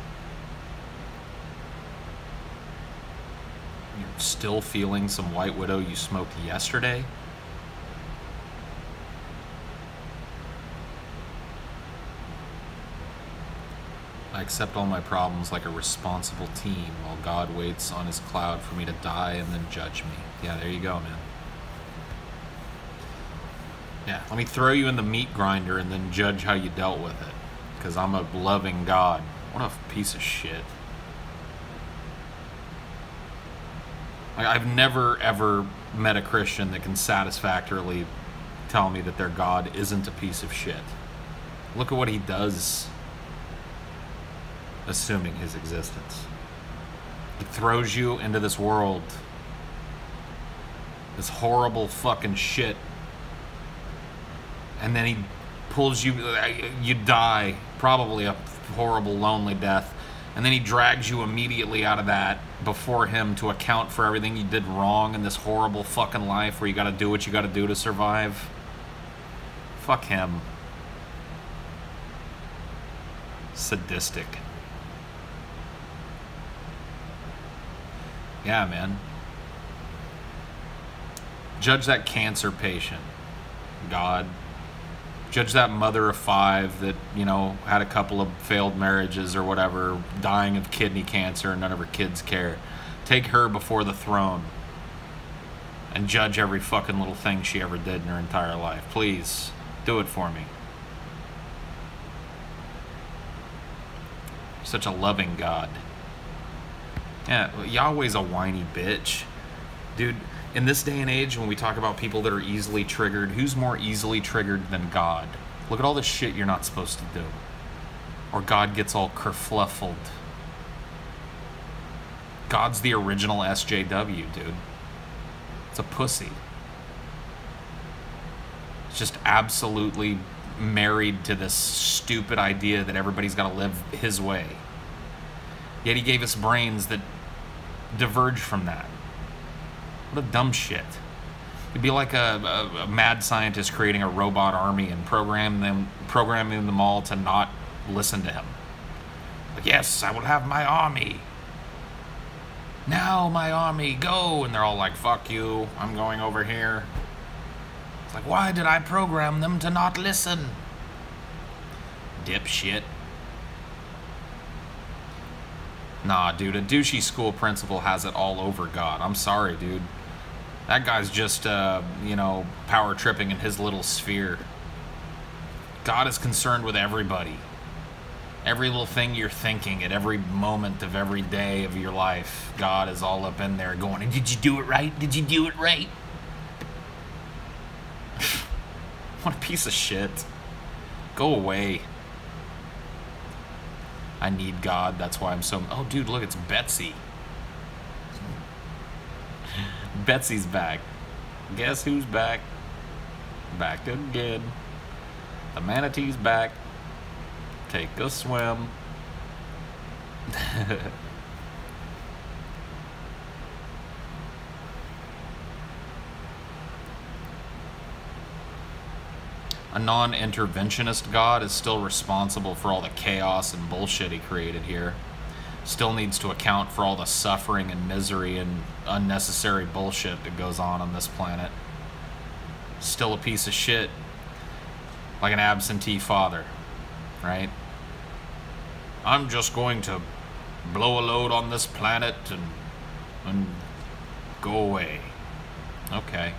You're still feeling some White Widow you smoked yesterday? I accept all my problems like a responsible teen while God waits on his cloud for me to die and then judge me. Yeah, there you go, man. Yeah, let me throw you in the meat grinder and then judge how you dealt with it. Because I'm a loving God. What a piece of shit. Like, I've never, ever met a Christian that can satisfactorily tell me that their God isn't a piece of shit. Look at what he does, assuming his existence. He throws you into this world, this horrible fucking shit, and then he pulls you, you die, probably a horrible, lonely death, and then he drags you immediately out of that before him to account for everything you did wrong in this horrible fucking life where you gotta do what you gotta do to survive. Fuck him. Sadistic. Yeah, man. Judge that cancer patient, God. Judge that mother of 5 that, you know, had a couple of failed marriages or whatever, dying of kidney cancer and none of her kids care. Take her before the throne and judge every fucking little thing she ever did in her entire life. Please, do it for me. Such a loving God. Yeah, Yahweh's a whiny bitch. Dude, in this day and age, when we talk about people that are easily triggered, who's more easily triggered than God? Look at all the shit you're not supposed to do. Or God gets all kerfluffled. God's the original SJW, dude. It's a pussy. It's just absolutely married to this stupid idea that everybody's got to live his way. Yet he gave us brains that diverge from that. What a dumb shit. It'd be like a mad scientist creating a robot army and programming them all to not listen to him. Like, yes, I will have my army. Now my army, go. And they're all like, fuck you, I'm going over here. It's like, why did I program them to not listen? Dipshit. Nah, dude, a douchey school principal has it all over God. I'm sorry, dude. That guy's just, you know, power tripping in his little sphere. God is concerned with everybody. Every little thing you're thinking at every moment of every day of your life, God is all up in there going, did you do it right? Did you do it right? What a piece of shit. Go away. I need God, that's why I'm so... Oh, dude, look, it's Betsy. Betsy's back. Guess who's back? Back again. The manatee's back. Take a swim. A non-interventionist God is still responsible for all the chaos and bullshit he created here. Still needs to account for all the suffering and misery and unnecessary bullshit that goes on this planet. Still a piece of shit, like an absentee father, right? I'm just going to blow a load on this planet and go away. Okay.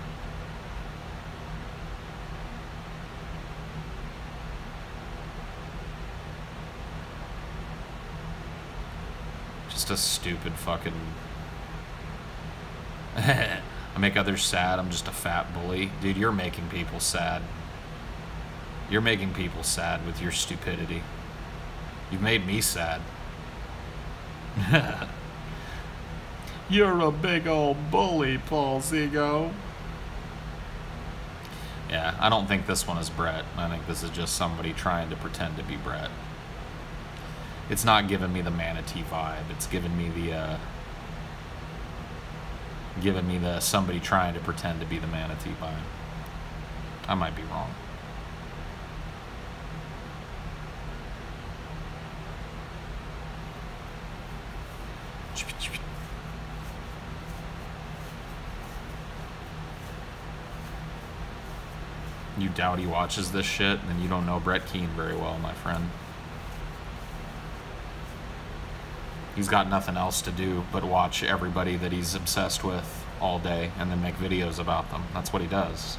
Just a stupid fucking... I make others sad, I'm just a fat bully. Dude, you're making people sad. You're making people sad with your stupidity. You've made me sad. You're a big old bully, Paul Zigo. Yeah, I don't think this one is Brett. I think this is just somebody trying to pretend to be Brett. It's not giving me the manatee vibe. It's giving me the somebody trying to pretend to be the manatee vibe. I might be wrong. You doubt he watches this shit, then you don't know Brett Keane very well, my friend. He's got nothing else to do but watch everybody that he's obsessed with all day and then make videos about them. That's what he does.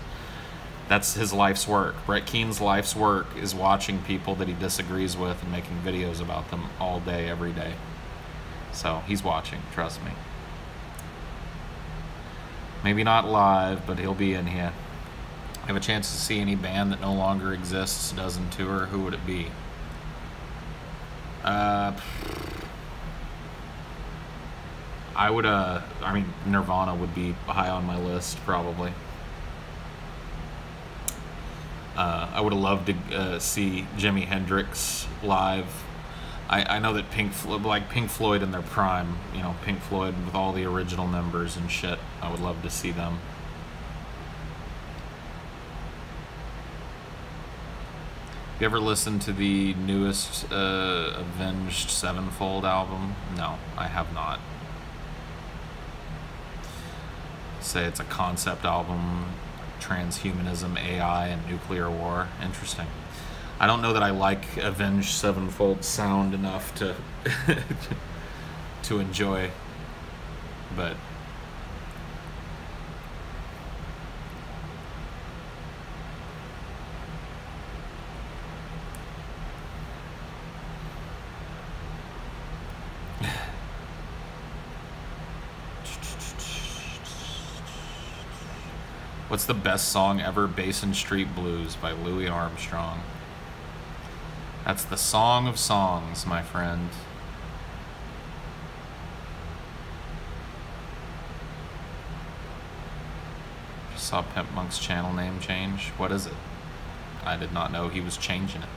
That's his life's work. Brett Keane's life's work is watching people that he disagrees with and making videos about them all day, every day. So he's watching, trust me. Maybe not live, but he'll be in here. Have a chance to see any band that no longer exists, doesn't tour, who would it be? I would, I mean, Nirvana would be high on my list, probably. I would have loved to see Jimi Hendrix live. I know that Pink Floyd in their prime, you know, Pink Floyd with all the original members and shit, I would love to see them. You ever listened to the newest Avenged Sevenfold album? No, I have not. Say it's a concept album, transhumanism, AI, and nuclear war. Interesting. I don't know that I like Avenged Sevenfold sound enough to to enjoy, but what's the best song ever? Basin Street Blues by Louis Armstrong. That's the song of songs, my friend. Just saw Pimp Monk's channel name change. What is it? I did not know he was changing it.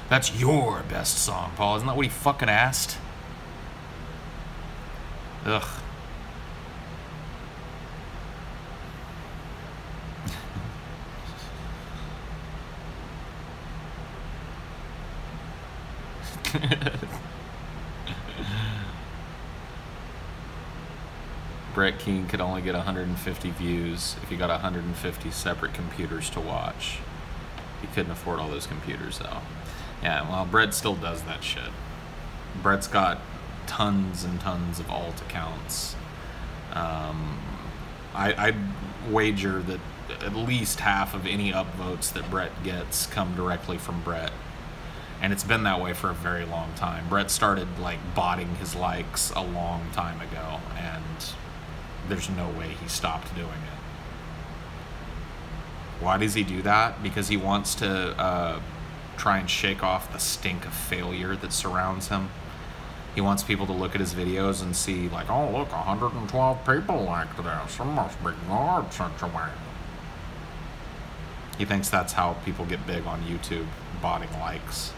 That's your best song, Paul. Isn't that what he fucking asked? Ugh. Brett Keane could only get 150 views if he got 150 separate computers to watch. He couldn't afford all those computers, though. Yeah, well, Brett still does that shit. Brett's got tons and tons of alt accounts. I'd wager that at least half of any upvotes that Brett gets come directly from Brett. And it's been that way for a very long time. Brett started, like, botting his likes a long time ago, and there's no way he stopped doing it. Why does he do that? Because he wants to try and shake off the stink of failure that surrounds him. He wants people to look at his videos and see, like, oh, look, 112 people liked this. It must be God such a way. He thinks that's how people get big on YouTube, botting likes.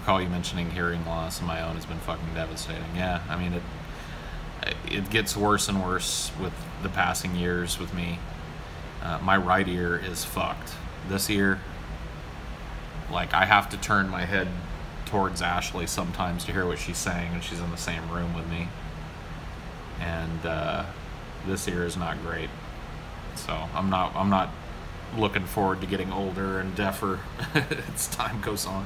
recall you mentioning hearing loss of my own has been fucking devastating. Yeah, I mean, it gets worse and worse with the passing years with me. My right ear is fucked. This ear, like, I have to turn my head towards Ashley sometimes to hear what she's saying when she's in the same room with me. And this ear is not great. So I'm not looking forward to getting older and deafer as time goes on.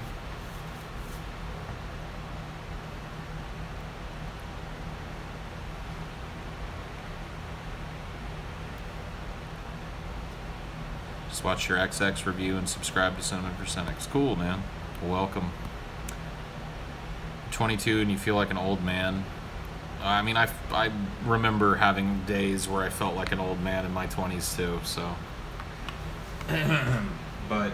Just watch your XX review and subscribe to Cinnamon Percentix. Cool, man. Welcome. 22 and you feel like an old man. I mean, I remember having days where I felt like an old man in my 20s too, so. But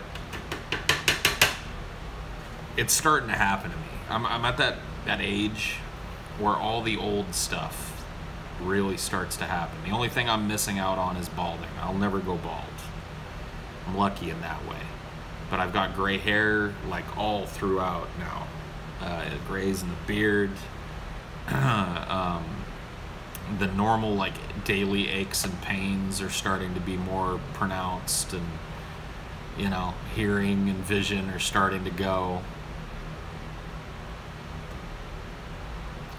it's starting to happen to me. I'm at that age where all the old stuff really starts to happen. The only thing I'm missing out on is balding. I'll never go bald. I'm lucky in that way. But I've got gray hair like all throughout now. It grays in the beard. The normal like daily aches and pains are starting to be more pronounced, and you know, hearing and vision are starting to go.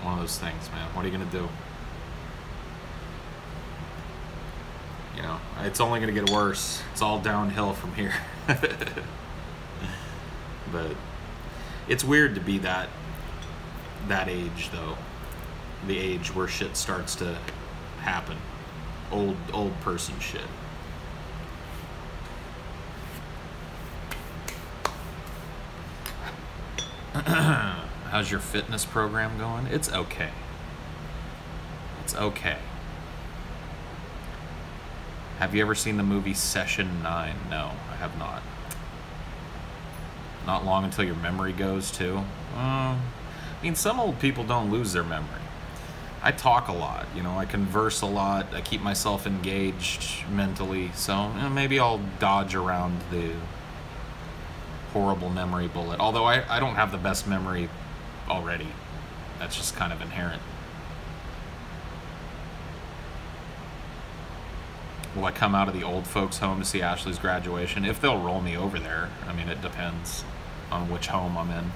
One of those things, man. What are you gonna do? You know, it's only gonna get worse. It's all downhill from here. But it's weird to be that age, though. The age where shit starts to happen. Old person shit. How's your fitness program going? It's okay. It's okay. Have you ever seen the movie Session 9? No, I have not. Not long until your memory goes, too. I mean, some old people don't lose their memory. I talk a lot, you know, I converse a lot, I keep myself engaged mentally, so you know, maybe I'll dodge around the horrible memory bullet. Although I don't have the best memory already. That's just kind of inherent. Will I come out of the old folks' home to see Ashley's graduation? If they'll roll me over there. I mean, it depends on which home I'm in.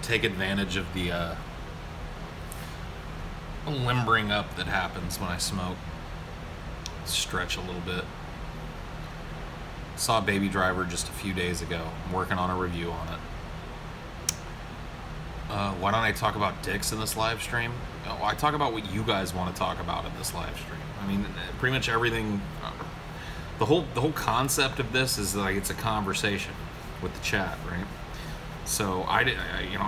Take advantage of the limbering up that happens when I smoke. Stretch a little bit. Saw Baby Driver just a few days ago. I'm working on a review on it. Why don't I talk about dicks in this live stream? Oh, I talk about what you guys want to talk about in this live stream. I mean, pretty much everything. The whole concept of this is like it's a conversation with the chat, right? So I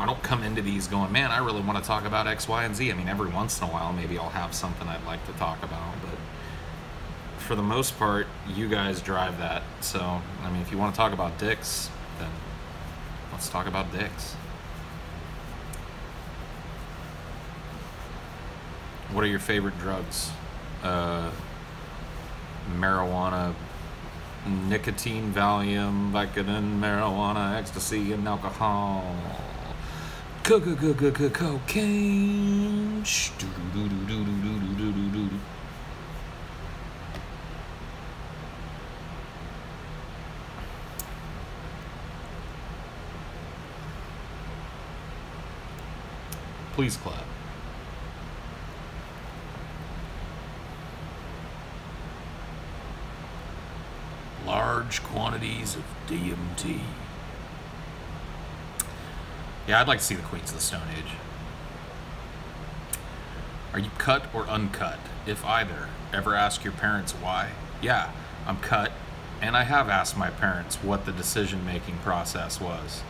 don't come into these going, man, I really want to talk about X, Y, and Z. I mean, every once in a while, maybe I'll have something I'd like to talk about, but for the most part, you guys drive that. So, I mean, if you want to talk about dicks, then let's talk about dicks. What are your favorite drugs? Marijuana, nicotine, Valium, Vicodin, marijuana, ecstasy, and alcohol. Cocaine. Please clap. Large quantities of DMT. Yeah, I'd like to see the Queens of the Stone Age. Are you cut or uncut? If either, ever ask your parents why? Yeah, I'm cut, and I have asked my parents what the decision-making process was.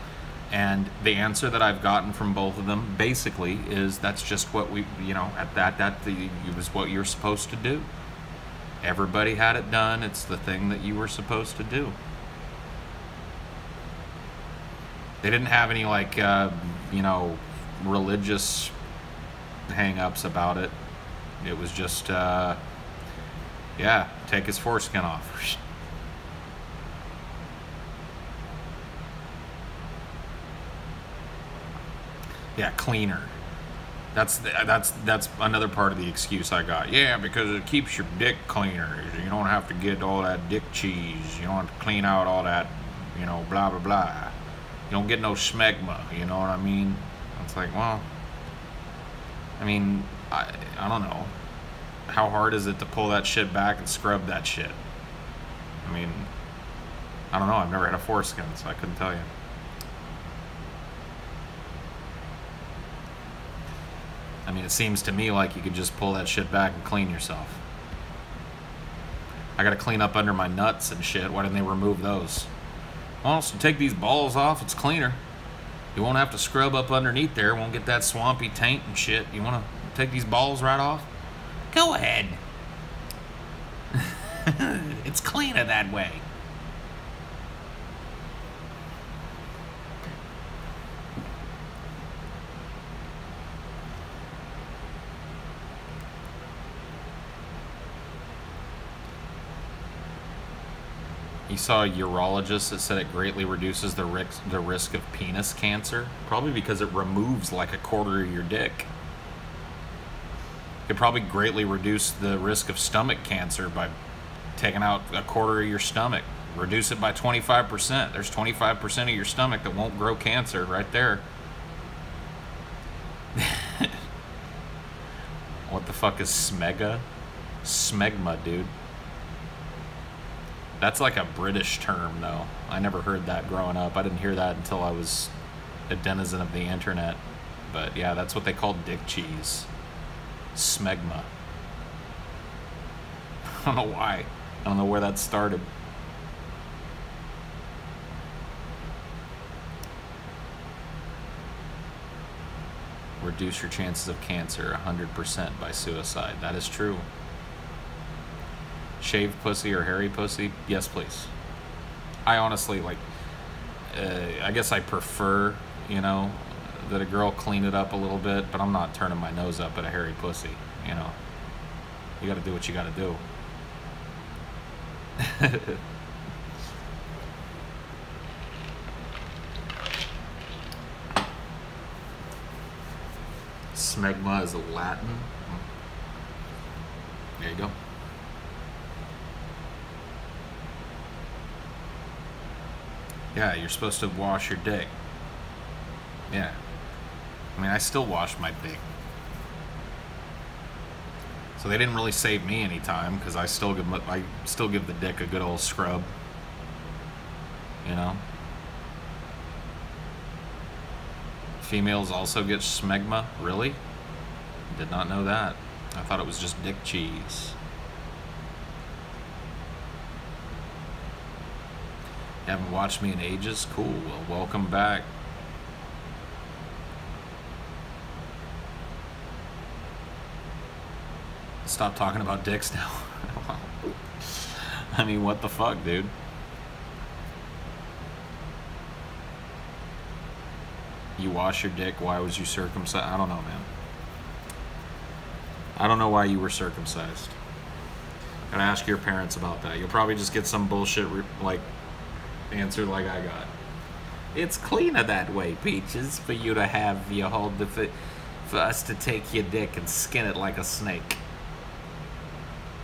And the answer that I've gotten from both of them, basically, is that's just what we, you know, it was what you're supposed to do. Everybody had it done. It's the thing that you were supposed to do. They didn't have any, like, you know, religious hang-ups about it. It was just, yeah, take his foreskin off. Yeah, cleaner. That's another part of the excuse I got. Yeah, because it keeps your dick cleaner. You don't have to get all that dick cheese. You don't have to clean out all that, you know, blah, blah, blah. You don't get no smegma, you know what I mean? It's like, well, I mean, I don't know. How hard is it to pull that shit back and scrub that shit? I mean, I don't know. I've never had a foreskin, so I couldn't tell you. I mean, it seems to me like you could just pull that shit back and clean yourself. I gotta clean up under my nuts and shit. Why didn't they remove those? Well, so take these balls off, it's cleaner. You won't have to scrub up underneath there, won't get that swampy taint and shit. You wanna take these balls right off? Go ahead. It's cleaner that way. You saw a urologist that said it greatly reduces the risk of penis cancer, probably because it removes like a quarter of your dick. It could probably greatly reduce the risk of stomach cancer by taking out a quarter of your stomach. Reduce it by 25%. There's 25% of your stomach that won't grow cancer right there. What the fuck is smega? Smegma, dude. That's like a British term, though. I never heard that growing up. I didn't hear that until I was a denizen of the internet. But yeah, that's what they called dick cheese. Smegma. I don't know why. I don't know where that started. Reduce your chances of cancer 100% by suicide. That is true. Shaved pussy or hairy pussy? Yes, please. I honestly, like, I guess I prefer, you know, that a girl clean it up a little bit, but I'm not turning my nose up at a hairy pussy, you know. You gotta do what you gotta do. Smegma is Latin. There you go. Yeah, you're supposed to wash your dick. Yeah. I mean, I still wash my dick. So they didn't really save me any time because I still give the dick a good old scrub. You know? Females also get smegma? Really? Did not know that. I thought it was just dick cheese. You haven't watched me in ages? Cool. Well, welcome back. Stop talking about dicks now. I mean, what the fuck, dude? You wash your dick. Why was you circumcised? I don't know, man. I don't know why you were circumcised. Gotta ask your parents about that. You'll probably just get some bullshit like answer like I got. It's cleaner that way, Peaches, for you to have your whole for us to take your dick and skin it like a snake.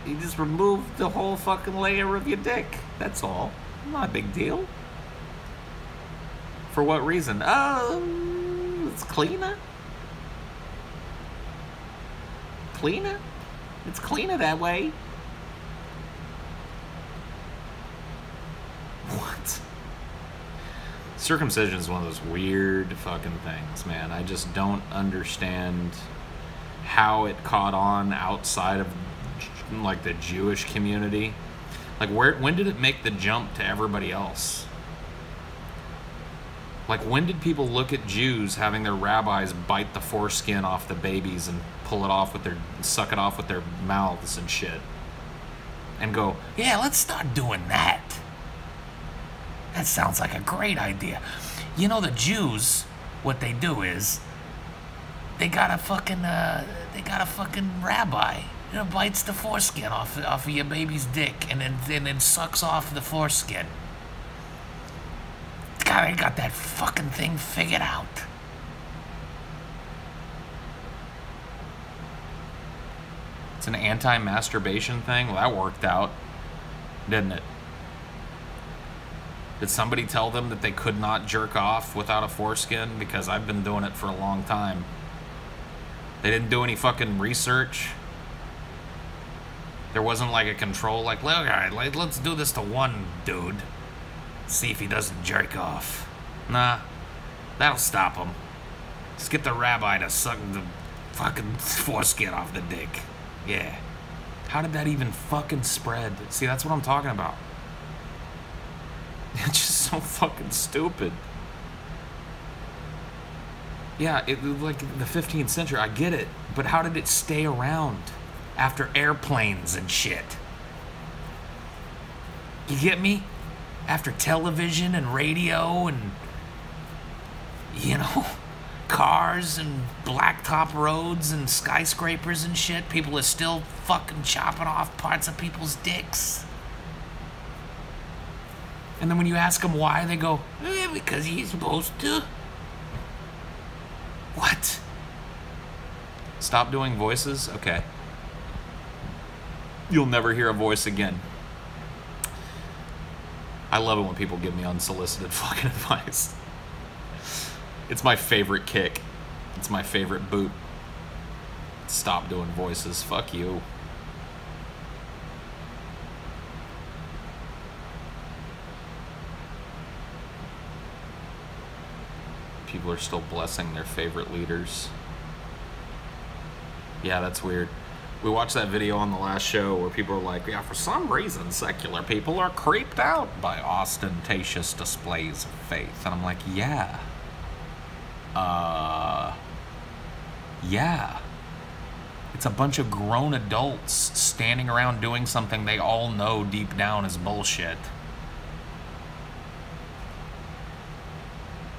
You just remove the whole fucking layer of your dick. That's all. Not a big deal. For what reason? Oh, it's cleaner. Cleaner? It's cleaner that way. What? Circumcision is one of those weird fucking things, man. I just don't understand how it caught on outside of like the Jewish community. Like when did it make the jump to everybody else? Like when did people look at Jews having their rabbis bite the foreskin off the babies and suck it off with their mouths and shit, and go, yeah, let's start doing that. That sounds like a great idea. You know, the Jews, what they do is they got a fucking rabbi, you know, bites the foreskin off of your baby's dick and then sucks off the foreskin. God, they got that fucking thing figured out. It's an anti-masturbation thing. Well, that worked out, didn't it? Did somebody tell them that they could not jerk off without a foreskin? Because I've been doing it for a long time. They didn't do any fucking research. There wasn't like a control, like, all right, let's do this to one dude. See if he doesn't jerk off. Nah, that'll stop him. Just get the rabbi to suck the fucking foreskin off the dick. Yeah. How did that even fucking spread? See, that's what I'm talking about. It's just so fucking stupid. Yeah, like the 15th century, I get it. But how did it stay around after airplanes and shit? You get me? After television and radio and, you know, cars and blacktop roads and skyscrapers and shit, people are still fucking chopping off parts of people's dicks. And then when you ask them why, they go, because he's supposed to. What? Stop doing voices? Okay. You'll never hear a voice again. I love it when people give me unsolicited fucking advice. It's my favorite kick. It's my favorite boot. Stop doing voices. Fuck you. People are still blessing their favorite leaders. Yeah, that's weird. We watched that video on the last show where people are like, yeah, for some reason, secular people are creeped out by ostentatious displays of faith. And I'm like, yeah. Yeah. It's a bunch of grown adults standing around doing something they all know deep down is bullshit.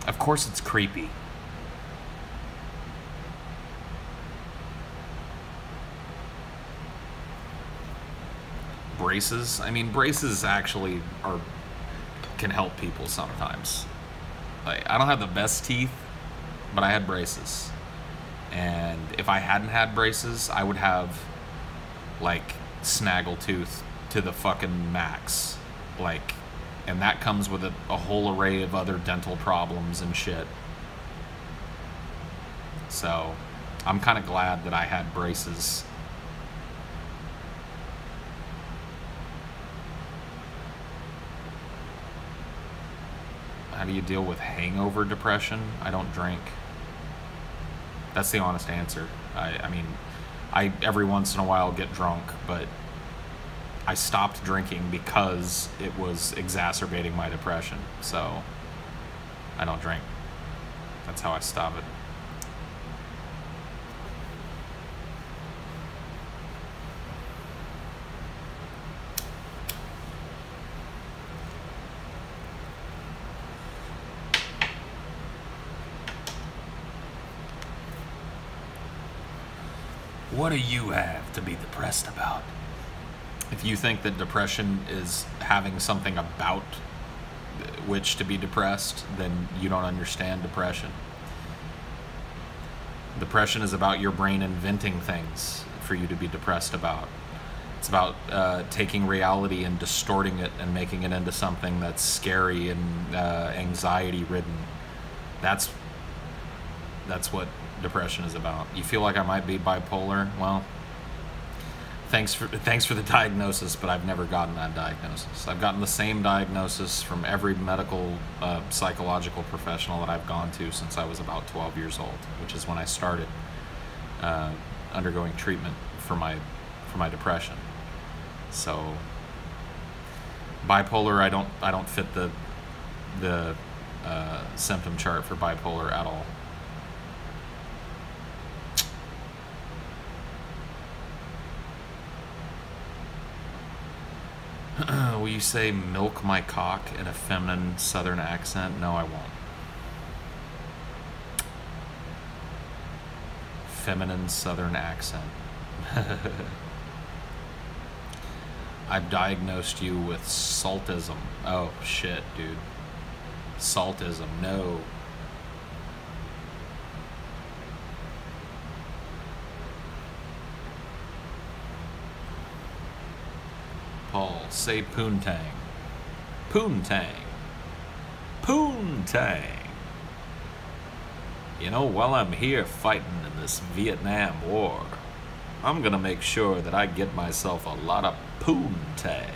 Of course it's creepy. Braces? I mean, braces actually can help people sometimes. Like, I don't have the best teeth, but I had braces. And if I hadn't had braces, I would have, like, snaggletooth to the fucking max. Like, and that comes with a whole array of other dental problems and shit. So, I'm kind of glad that I had braces. How do you deal with hangover depression? I don't drink. That's the honest answer. I mean, I every once in a while get drunk, but I stopped drinking because it was exacerbating my depression. So I don't drink. That's how I stop it. What do you have to be depressed about? If you think that depression is having something about which to be depressed, then you don't understand depression. Depression is about your brain inventing things for you to be depressed about. It's about taking reality and distorting it and making it into something that's scary and anxiety-ridden. That's what depression is about. You feel like I might be bipolar? Well, thanks for the diagnosis, but I've never gotten that diagnosis. I've gotten the same diagnosis from every medical psychological professional that I've gone to since I was about 12 years old, which is when I started undergoing treatment for my depression. So bipolar, I don't fit the symptom chart for bipolar at all. Will you say milk my cock in a feminine southern accent? No, I won't. Feminine southern accent. I've diagnosed you with saltism. Oh, shit, dude. Saltism, no. Paul, say poontang. Poontang. Poontang. You know, while I'm here fighting in this Vietnam War, I'm gonna make sure that I get myself a lot of poontang.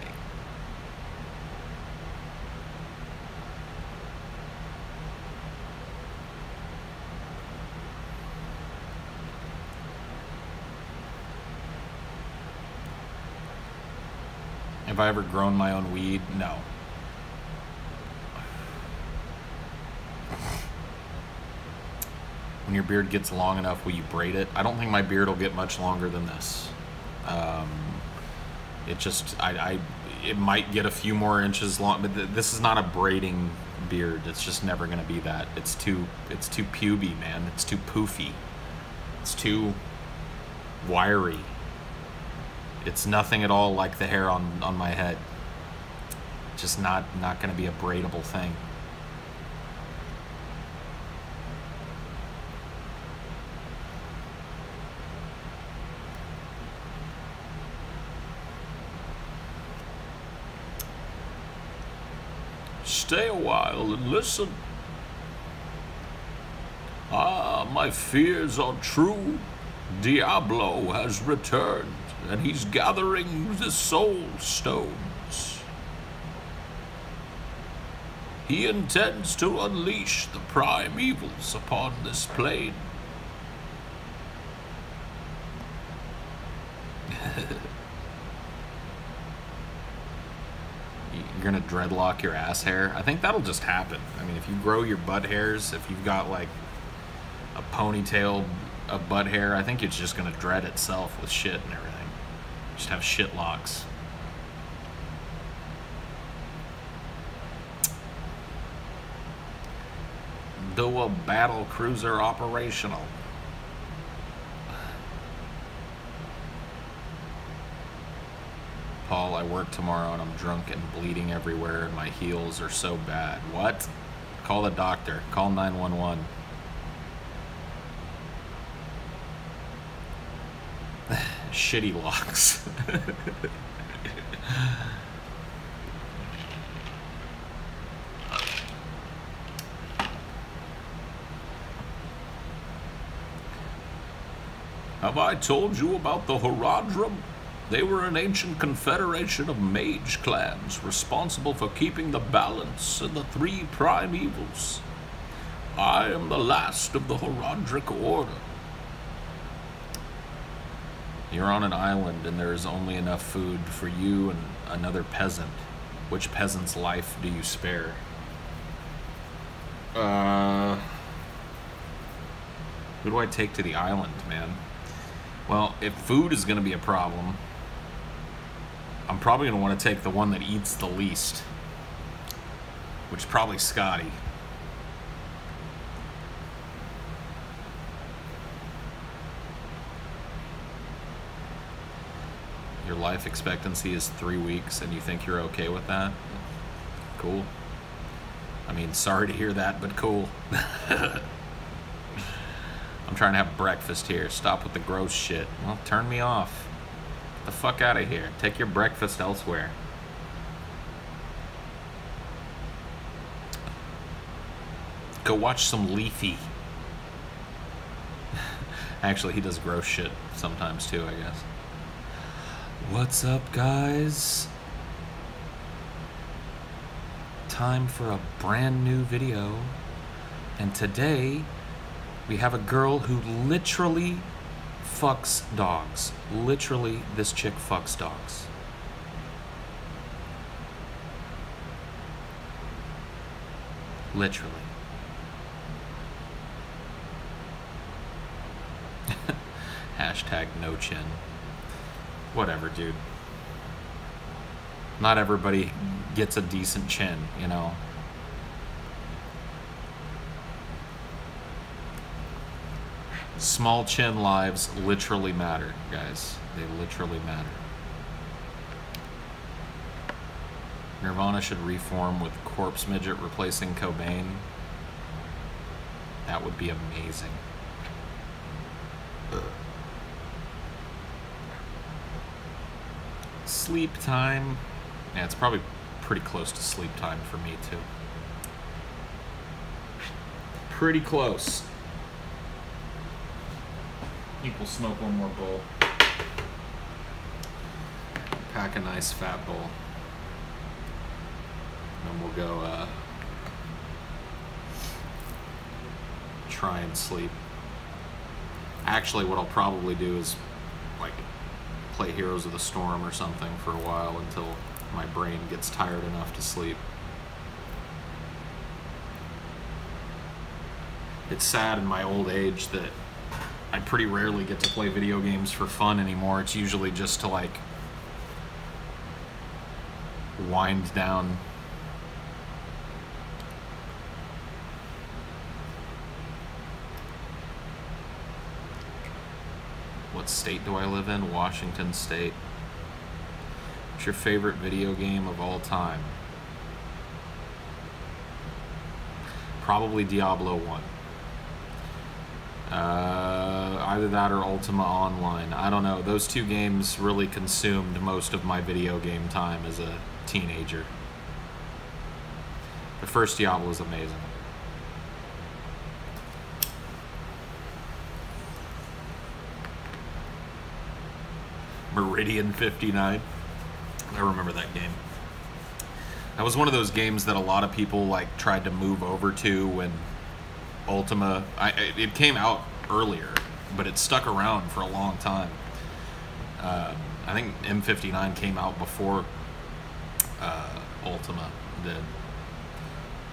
Have I ever grown my own weed? No. When your beard gets long enough, will you braid it? I don't think my beard will get much longer than this. It just, it might get a few more inches long, but this is not a braiding beard. It's just never gonna be that. It's too puby, man. It's too poofy. It's too wiry. It's nothing at all like the hair on my head. Just not gonna be a braidable thing. Stay a while and listen. Ah, my fears are true. Diablo has returned, and he's gathering the soul stones. He intends to unleash the prime evils upon this plane. You're gonna dreadlock your ass hair? I think that'll just happen. I mean, if you grow your butt hairs, if you've got like a ponytail of butt hair, I think it's just gonna dread itself with shit and everything. Just have shit locks. Do a battle cruiser operational. Paul, I work tomorrow and I'm drunk and bleeding everywhere and my heels are so bad. What? Call the doctor. Call 911. Shitty locks. Have I told you about the Horadrim? They were an ancient confederation of mage clans responsible for keeping the balance in the three prime evils. I am the last of the Horadric order. You're on an island and there is only enough food for you and another peasant. Which peasant's life do you spare? Who do I take to the island, man? Well, if food is going to be a problem, I'm probably going to want to take the one that eats the least, which is probably Scotty. Your life expectancy is 3 weeks and you think you're okay with that? Cool. I mean, sorry to hear that, but cool. I'm trying to have breakfast here. Stop with the gross shit. Well, turn me off. Get the fuck out of here. Take your breakfast elsewhere. Go watch some Leafy. Actually, he does gross shit sometimes too, I guess. What's up, guys? Time for a brand new video. And today, we have a girl who literally fucks dogs. Literally, this chick fucks dogs. Literally. Hashtag no chin. Whatever, dude. Not everybody gets a decent chin, you know. Small chin lives literally matter, guys. They literally matter. Nirvana should reform with Corpse Midget replacing Cobain. That would be amazing. Sleep time. Yeah, it's probably pretty close to sleep time for me, too. Pretty close. I think we'll smoke one more bowl. Pack a nice fat bowl. And we'll go try and sleep. Actually, what I'll probably do is like play Heroes of the Storm or something for a while until my brain gets tired enough to sleep. It's sad in my old age that I pretty rarely get to play video games for fun anymore. It's usually just to like wind down. What state do I live in? Washington State. What's your favorite video game of all time? Probably Diablo 1. Either that or Ultima Online. I don't know. Those two games really consumed most of my video game time as a teenager. The first Diablo was amazing. Meridian 59. I remember that game. That was one of those games that a lot of people like tried to move over to when Ultima. It came out earlier, but it stuck around for a long time. I think M59 came out before Ultima did.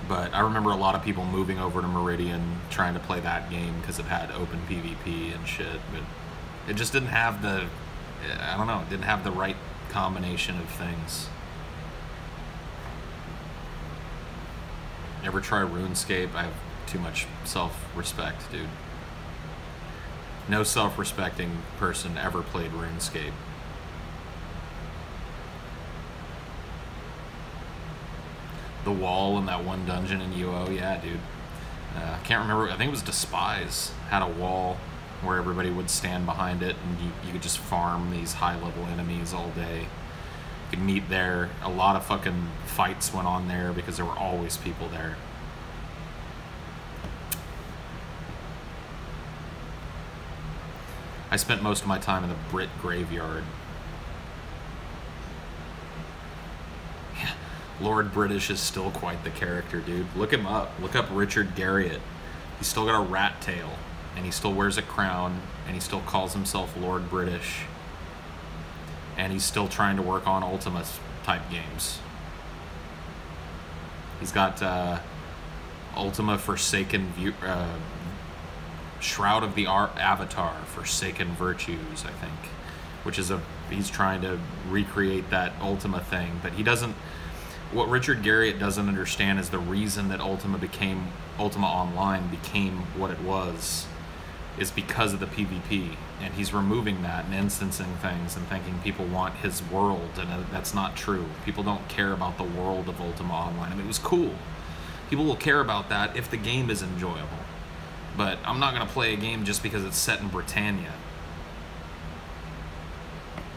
But I remember a lot of people moving over to Meridian trying to play that game because it had open PvP and shit. But it just didn't have the, I don't know, it didn't have the right combination of things. Ever try RuneScape? I have too much self-respect, dude. No self-respecting person ever played RuneScape. The wall in that one dungeon in UO, yeah, dude. I can't remember, I think it was Despise had a wall where everybody would stand behind it and you could just farm these high-level enemies all day. You could meet there. A lot of fucking fights went on there because there were always people there. I spent most of my time in the Brit graveyard. Yeah, Lord British is still quite the character, dude. Look him up. Look up Richard Garriott. He's still got a rat tail, and he still wears a crown, and he still calls himself Lord British. And he's still trying to work on Ultima type games. He's got Ultima Forsaken Shroud of the Avatar, Forsaken Virtues, I think, which is he's trying to recreate that Ultima thing, but he doesn't. What Richard Garriott doesn't understand is the reason that Ultima Online became what it was is because of the PvP, and he's removing that and instancing things and thinking people want his world, and that's not true. People don't care about the world of Ultima Online. I mean, it was cool. People will care about that if the game is enjoyable. But I'm not gonna play a game just because it's set in Britannia.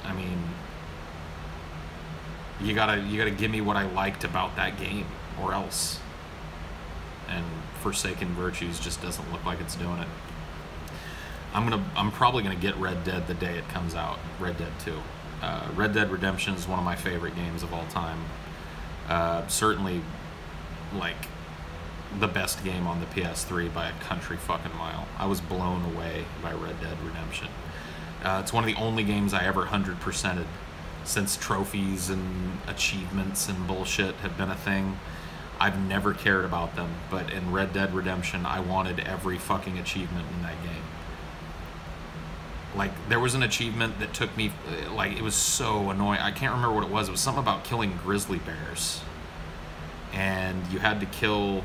I mean, you gotta give me what I liked about that game, or else. And Forsaken Virtues just doesn't look like it's doing it. I'm probably gonna get Red Dead the day it comes out. Red Dead 2. Red Dead Redemption is one of my favorite games of all time. Certainly, like, the best game on the PS3 by a country fucking mile. I was blown away by Red Dead Redemption. It's one of the only games I ever 100%ed since trophies and achievements and bullshit have been a thing. I've never cared about them, but in Red Dead Redemption, I wanted every fucking achievement in that game. Like, there was an achievement that took me, like, it was so annoying. I can't remember what it was. It was something about killing grizzly bears. And you had to kill,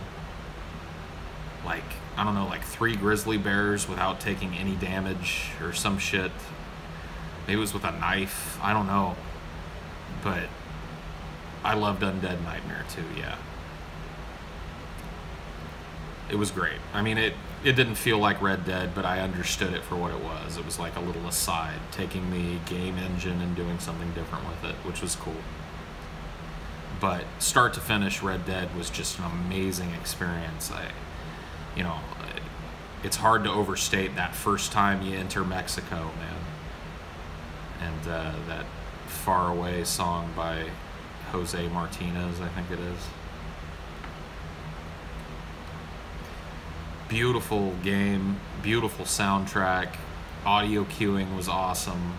like, I don't know, like 3 grizzly bears without taking any damage or some shit. Maybe it was with a knife. I don't know. But I loved Undead Nightmare too, yeah. It was great. I mean, it didn't feel like Red Dead, but I understood it for what it was. It was like a little aside, taking the game engine and doing something different with it, which was cool. But start to finish, Red Dead was just an amazing experience. You know, it's hard to overstate that first time you enter Mexico, man. And that Far Away song by Jose Martinez, I think it is. Beautiful game, beautiful soundtrack, audio cueing was awesome.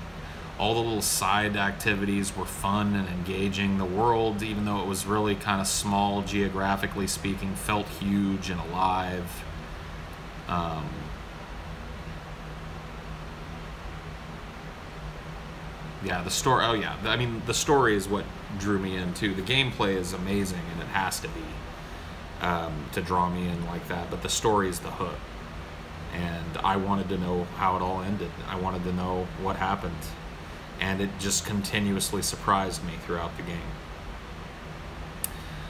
All the little side activities were fun and engaging. The world, even though it was really kind of small geographically speaking, felt huge and alive. Yeah, the story, oh yeah, I mean, the story is what drew me in too. The gameplay is amazing, and it has to be to draw me in like that, but the story is the hook. And I wanted to know how it all ended. I wanted to know what happened. And it just continuously surprised me throughout the game.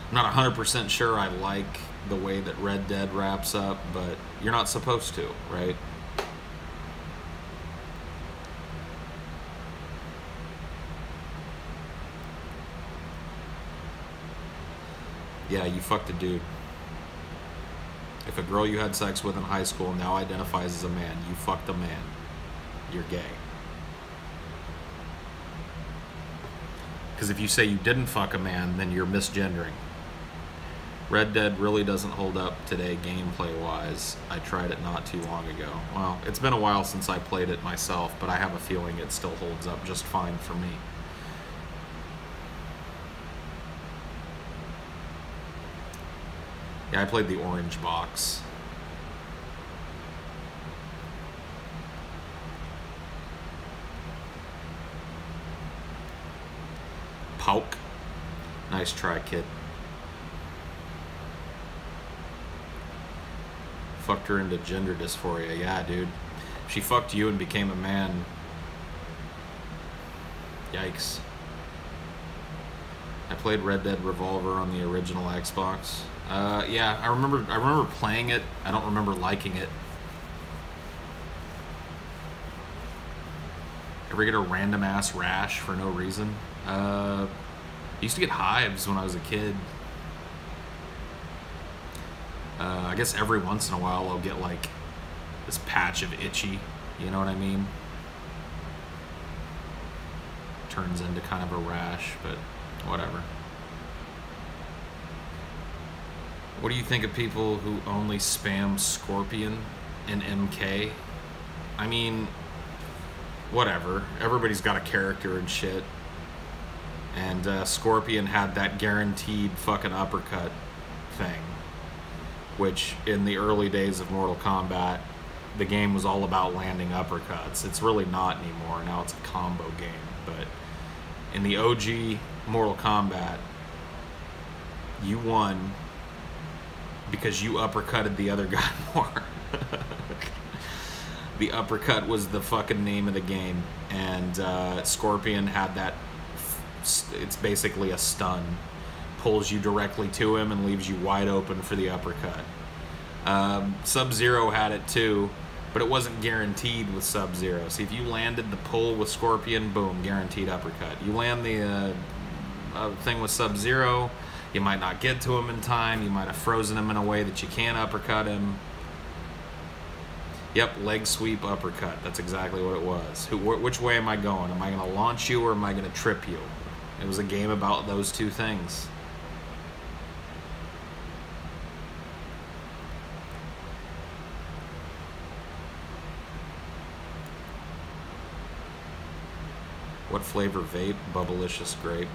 I'm not 100% sure I like the way that Red Dead wraps up, but you're not supposed to, right? Yeah, you fucked a dude. If a girl you had sex with in high school now identifies as a man, you fucked a man. You're gay. Because if you say you didn't fuck a man, then you're misgendering. Red Dead really doesn't hold up today gameplay-wise. I tried it not too long ago. Well, it's been a while since I played it myself, but I have a feeling it still holds up just fine for me. Yeah, I played the orange box. Pauk. Nice try, kid. Fucked her into gender dysphoria. Yeah, dude. She fucked you and became a man. Yikes. I played Red Dead Revolver on the original Xbox. Yeah, I remember playing it. I don't remember liking it. Ever get a random ass rash for no reason? I used to get hives when I was a kid. I guess every once in a while I'll get like this patch of itchy, you know what I mean? Turns into kind of a rash, but whatever. What do you think of people who only spam Scorpion and MK? I mean, whatever. Everybody's got a character and shit. And Scorpion had that guaranteed fucking uppercut thing, which in the early days of Mortal Kombat, the game was all about landing uppercuts. It's really not anymore. Now it's a combo game. But in the OG Mortal Kombat, you won because you uppercutted the other guy more. The uppercut was the fucking name of the game. And Scorpion had that, it's basically a stun. Pulls you directly to him and leaves you wide open for the uppercut. Sub-Zero had it too, but it wasn't guaranteed with Sub-Zero. See, if you landed the pull with Scorpion, boom, guaranteed uppercut. You land the thing with Sub-Zero, you might not get to him in time, you might have frozen him in a way that you can't uppercut him. Yep, leg sweep uppercut, that's exactly what it was. Which way am I going? Am I going to launch you or am I going to trip you? It was a game about those two things. What flavor vape? Bubblicious grape.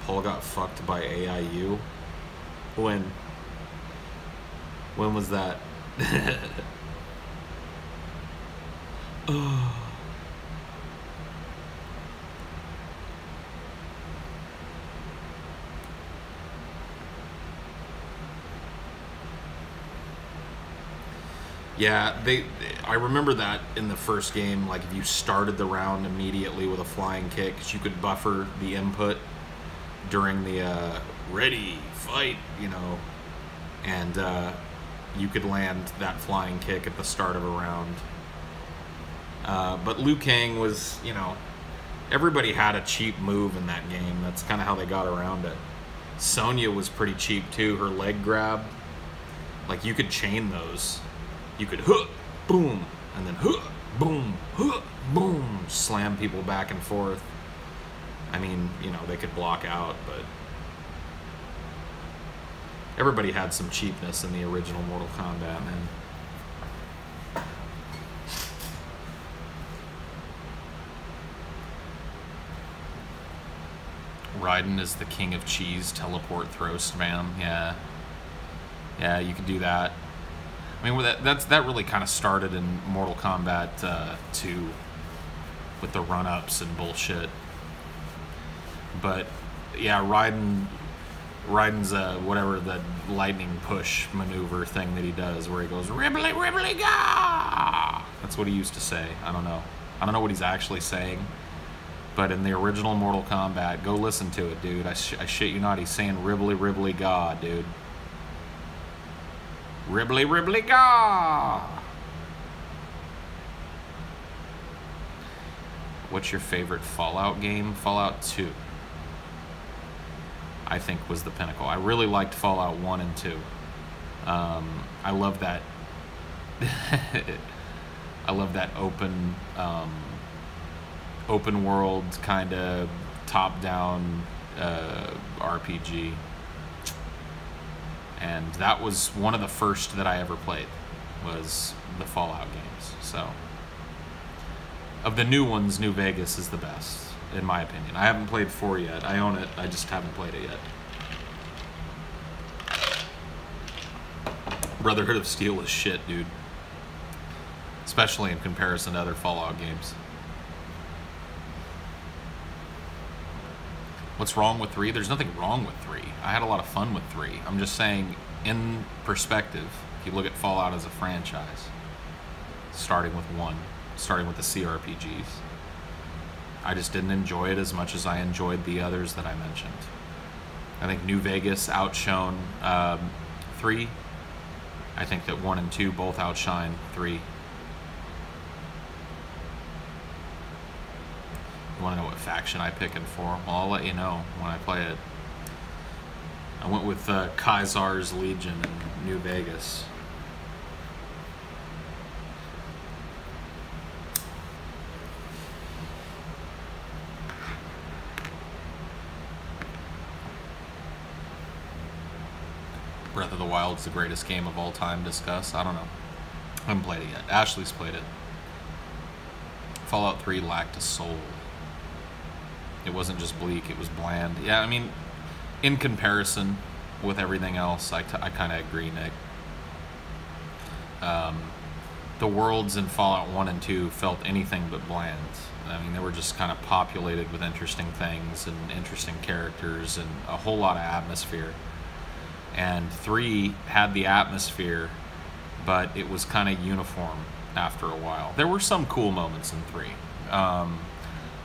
Paul got fucked by AIU. When? When was that? Oh. Yeah, I remember that in the first game, like if you started the round immediately with a flying kick, 'cause you could buffer the input during the ready, fight, you know, and you could land that flying kick at the start of a round. But Liu Kang was, you know, everybody had a cheap move in that game. That's kind of how they got around it. Sonya was pretty cheap too. Her leg grab, like you could chain those. You could huh, boom, and then huh, boom, slam people back and forth. I mean, you know, they could block out, but everybody had some cheapness in the original Mortal Kombat, man. Raiden is the king of cheese, teleport, throw, spam. Yeah. Yeah, you could do that. I mean, that really kind of started in Mortal Kombat 2 with the run-ups and bullshit. But yeah, Raiden's whatever the lightning push maneuver thing that he does, where he goes ribbly ribbly ga. That's what he used to say. I don't know what he's actually saying. But in the original Mortal Kombat, go listen to it, dude. I shit you not, he's saying ribbly ribbly ga, dude. Ribbly ribbly ga! What's your favorite Fallout game? Fallout 2, I think, was the pinnacle. I really liked Fallout 1 and 2. I love that. I love that open world kind of top-down RPG. And that was one of the first that I ever played, was the Fallout games. So, of the new ones, New Vegas is the best, in my opinion. I haven't played 4 yet. I own it, I just haven't played it yet. Brotherhood of Steel is shit, dude. Especially in comparison to other Fallout games. What's wrong with 3? There's nothing wrong with 3. I had a lot of fun with 3. I'm just saying, in perspective, if you look at Fallout as a franchise, starting with 1, starting with the CRPGs, I just didn't enjoy it as much as I enjoyed the others that I mentioned. I think New Vegas outshone 3. I think that 1 and 2 both outshine 3. You want to know what faction I pick in 4? Well, I'll let you know when I play it. I went with Kaisar's Legion in New Vegas. Breath of the Wild's the greatest game of all time. Discuss. I don't know. I haven't played it yet. Ashley's played it. Fallout 3 lacked a soul. It wasn't just bleak, it was bland. Yeah, I mean, in comparison with everything else, I kind of agree, Nick. The worlds in Fallout 1 and 2 felt anything but bland. I mean, they were just kind of populated with interesting things and interesting characters and a whole lot of atmosphere. And 3 had the atmosphere, but it was kind of uniform after a while. There were some cool moments in 3.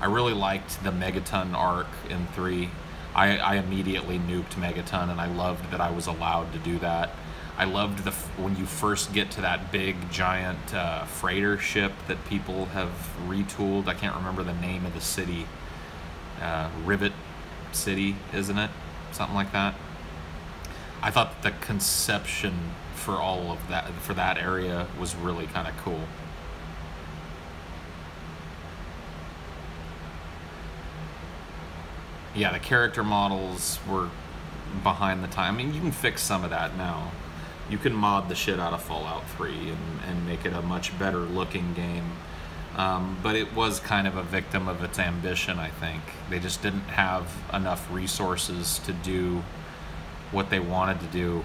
I really liked the Megaton arc in 3. I immediately nuked Megaton, and I loved that I was allowed to do that. I loved when you first get to that big, giant freighter ship that people have retooled. I can't remember the name of the city. Rivet City, isn't it? Something like that. I thought the conception for all of that, for that area, was really kind of cool. Yeah, the character models were behind the time. I mean, you can fix some of that now. You can mod the shit out of Fallout 3 and make it a much better looking game. But it was kind of a victim of its ambition, I think. They just didn't have enough resources to do what they wanted to do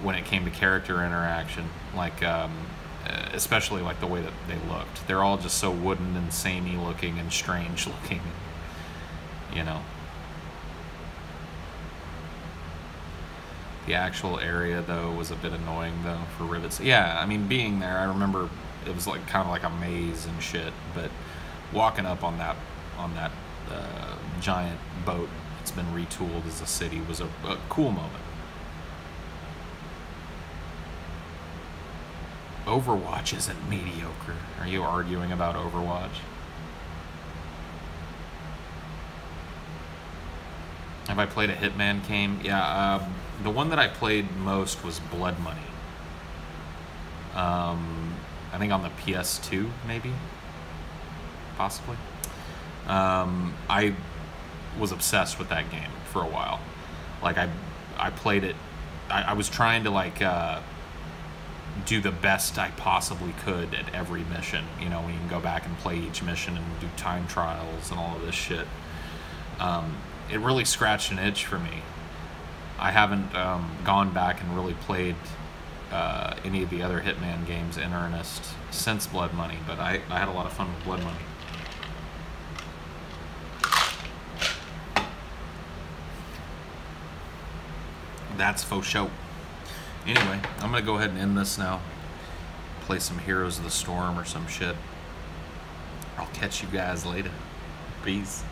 when it came to character interaction, like especially like the way that they looked. They're all just so wooden and samey looking and strange looking, you know. The actual area though was a bit annoying though for rivets. Yeah, I mean being there, I remember it was like kind of like a maze and shit, but walking up on that giant boat that's been retooled as a city was a cool moment. Overwatch isn't mediocre. Are you arguing about Overwatch? Have I played a Hitman game? Yeah, the one that I played most was Blood Money. I think on the PS2, maybe? Possibly. I was obsessed with that game for a while. Like, I played it. I was trying to, like, do the best I possibly could at every mission. You know, when you can go back and play each mission and do time trials and all of this shit. It really scratched an itch for me. I haven't gone back and really played any of the other Hitman games in earnest since Blood Money, but I had a lot of fun with Blood Money. That's faux show. Anyway, I'm gonna go ahead and end this now. Play some Heroes of the Storm or some shit. I'll catch you guys later. Peace.